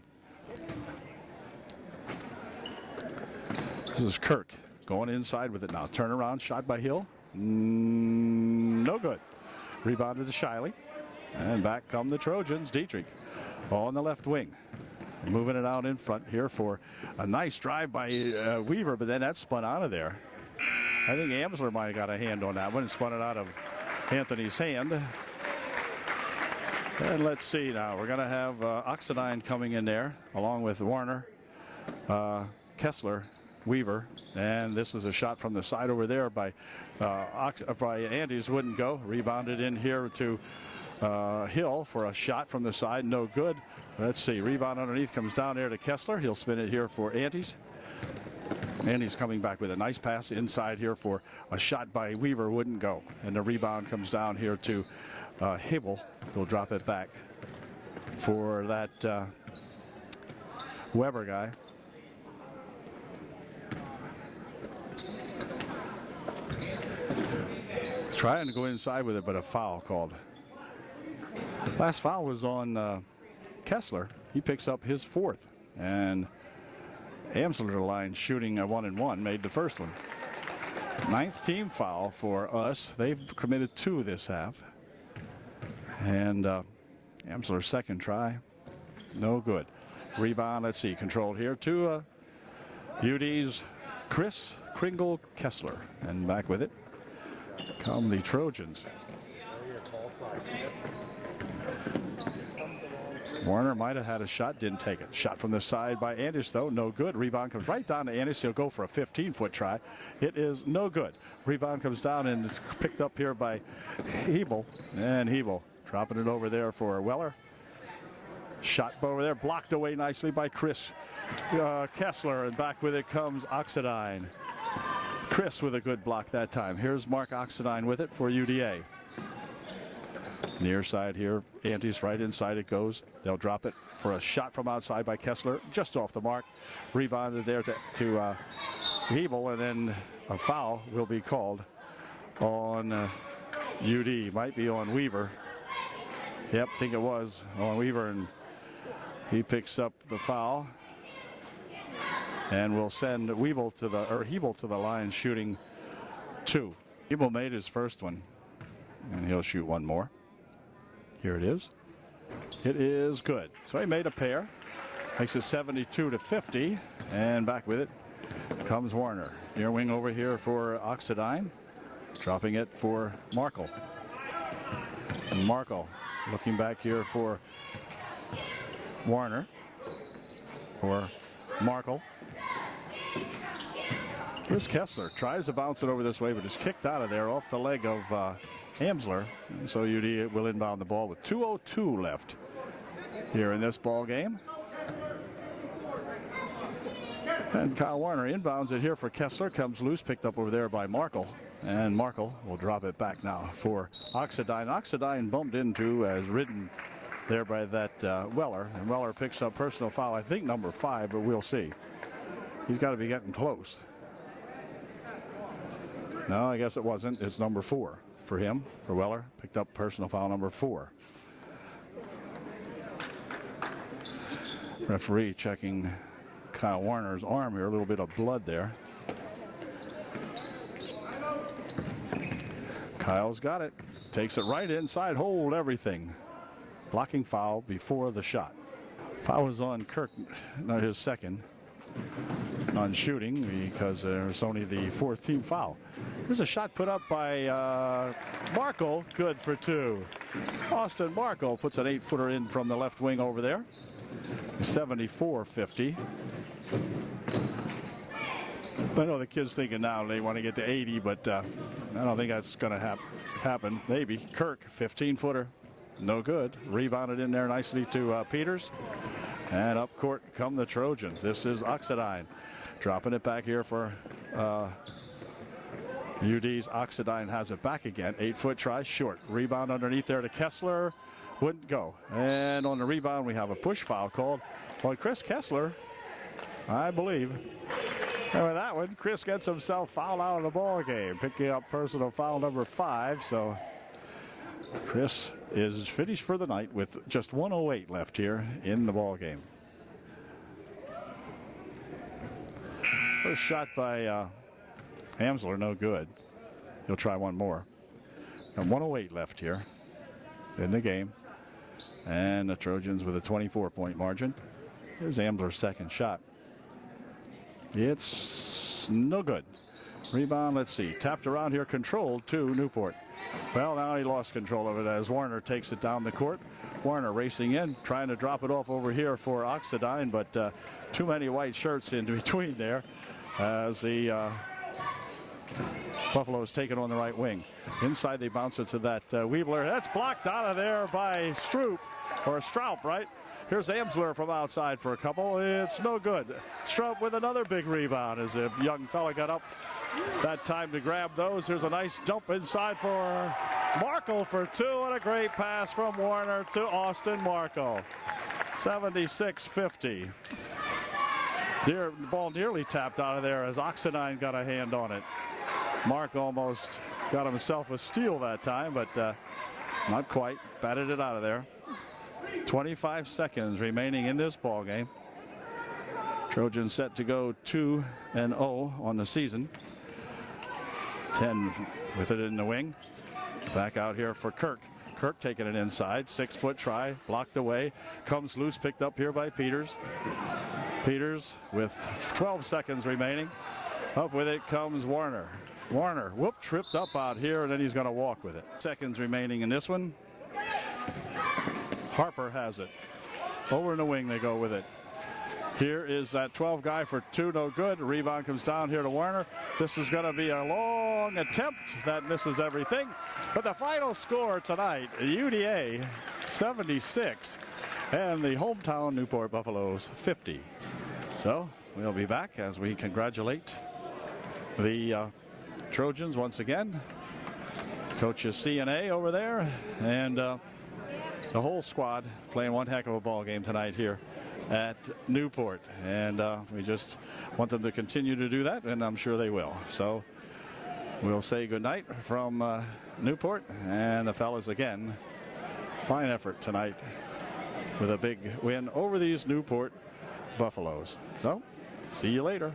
This is Kirk going inside with it now. Turnaround shot by Hill. No good. Rebounded to Shiley. And back come the Trojans. Dietrich on the left wing. Moving it out in front here for a nice drive by Weaver, but then that spun out of there. I think Amsler might have got a hand on that one and spun it out of Anthony's hand. And let's see now. We're going to have Oxendine coming in there along with Warner, Kessler, Weaver. And this is a shot from the side over there by Andes. Wouldn't go. Rebounded in here to Hill for a shot from the side. No good. Let's see. Rebound underneath comes down there to Kessler. He'll spin it here for Andes. Andes coming back with a nice pass inside here for a shot by Weaver. Wouldn't go. And the rebound comes down here to Hable. He'll drop it back for that Weber guy. Trying to go inside with it, but a foul called. Last foul was on Kessler. He picks up his 4th. And Amsler line shooting a 1-and-1 made the first one. 9th team foul for us. They've committed 2 this half. And Amsler's second try. No good. Rebound, let's see, controlled here to UD's Chris Kringle Kessler. And back with it come the Trojans. Warner might have had a shot, didn't take it. Shot from the side by Andis, though, no good. Rebound comes right down to Andis. He'll go for a 15-foot try. It is no good. Rebound comes down and it's picked up here by Hebel. And Hebel dropping it over there for Weller. Shot over there, blocked away nicely by Chris Kessler, and back with it comes Oxidine. Chris with a good block that time. Here's Mark Oxidine with it for UDA. Near side here, Antes right inside it goes. They'll drop it for a shot from outside by Kessler, just off the mark. Rebounded there to Hebel, and then a foul will be called on UD. Might be on Weaver. Yep, think it was on Weaver, and he picks up the foul. And we'll send Hebel to the line shooting 2. Hebel made his first one, and he'll shoot one more. Here it is. It is good. So he made a pair. Makes it 72-50. And back with it comes Warner. Near wing over here for Oxidine. Dropping it for Markle. Markle looking back here for Warner. For Markle. Here's Kessler. Tries to bounce it over this way, but is kicked out of there off the leg of Hamsler. And so UD will inbound the ball with 2:02 left here in this ball game. And Kyle Warner inbounds it here for Kessler. Comes loose, picked up over there by Markle. And Markle will drop it back now for Oxidine. Oxidine bumped into, as ridden there by that Weller. And Weller picks up personal foul, I think number 5, but we'll see. He's got to be getting close. No, I guess it wasn't. It's number 4 for him, for Weller. Picked up personal foul number 4. Referee checking Kyle Warner's arm here. A little bit of blood there. Kyle's got it. Takes it right inside. Hold everything. Blocking foul before the shot. Foul was on Kirk, not his second. On shooting, because there's only the 4th team foul. There's a shot put up by Markle, good for 2. Austin Markle puts an 8-footer in from the left wing over there. 74-50. I know the kids thinking now they want to get to 80, but I don't think that's going to happen. Maybe. Kirk, 15-footer, no good. Rebounded in there nicely to Peters. And up court come the Trojans. This is Oxidine. Dropping it back here for UD's. Oxidine has it back again. 8-foot try, short. Rebound underneath there to Kessler. Wouldn't go. And on the rebound, we have a push foul called on Chris Kessler, I believe. And with that one, Chris gets himself fouled out of the ball game, picking up personal foul number 5. So Chris is finished for the night with just 1:08 left here in the ball game. First shot by Hamsler, no good. He'll try one more. And 1:08 left here in the game. And the Trojans with a 24-point margin. Here's Hamsler's second shot. It's no good. Rebound, let's see. Tapped around here, controlled to Newport. Well, now he lost control of it as Warner takes it down the court. Warner racing in, trying to drop it off over here for Oxidine, but too many white shirts in between there as the Buffalo's taken on the right wing. Inside they bounce it to that Weebler. That's blocked out of there by Stroup, right? Here's Amsler from outside for a couple. It's no good. Stroup with another big rebound as a young fella got up that time to grab those. There's a nice dump inside for Markle for 2, and a great pass from Warner to Austin Markle. 76-50. The ball nearly tapped out of there as Oxidine got a hand on it. Mark almost got himself a steal that time, but not quite. Batted it out of there. 25 seconds remaining in this ball game. Trojans set to go 2-0 on the season. 10 with it in the wing. Back out here for Kirk. Kirk taking it inside. 6-foot try, blocked away. Comes loose, picked up here by Peters. Peters with 12 seconds remaining. Up with it comes Warner. Warner, tripped up out here, and then he's going to walk with it. Seconds remaining in this one. Harper has it. Over in the wing they go with it. Here is that 12 guy for 2, no good. Rebound comes down here to Warner. This is going to be a long attempt that misses everything. But the final score tonight, UDA 76 and the hometown Newport Buffaloes 50. So we'll be back as we congratulate the Trojans once again. Coaches C&A over there, and the whole squad playing one heck of a ball game tonight here at Newport, and we just want them to continue to do that, and I'm sure they will. So we'll say goodnight from Newport, and the fellas again, fine effort tonight with a big win over these Newport Buffaloes. So see you later.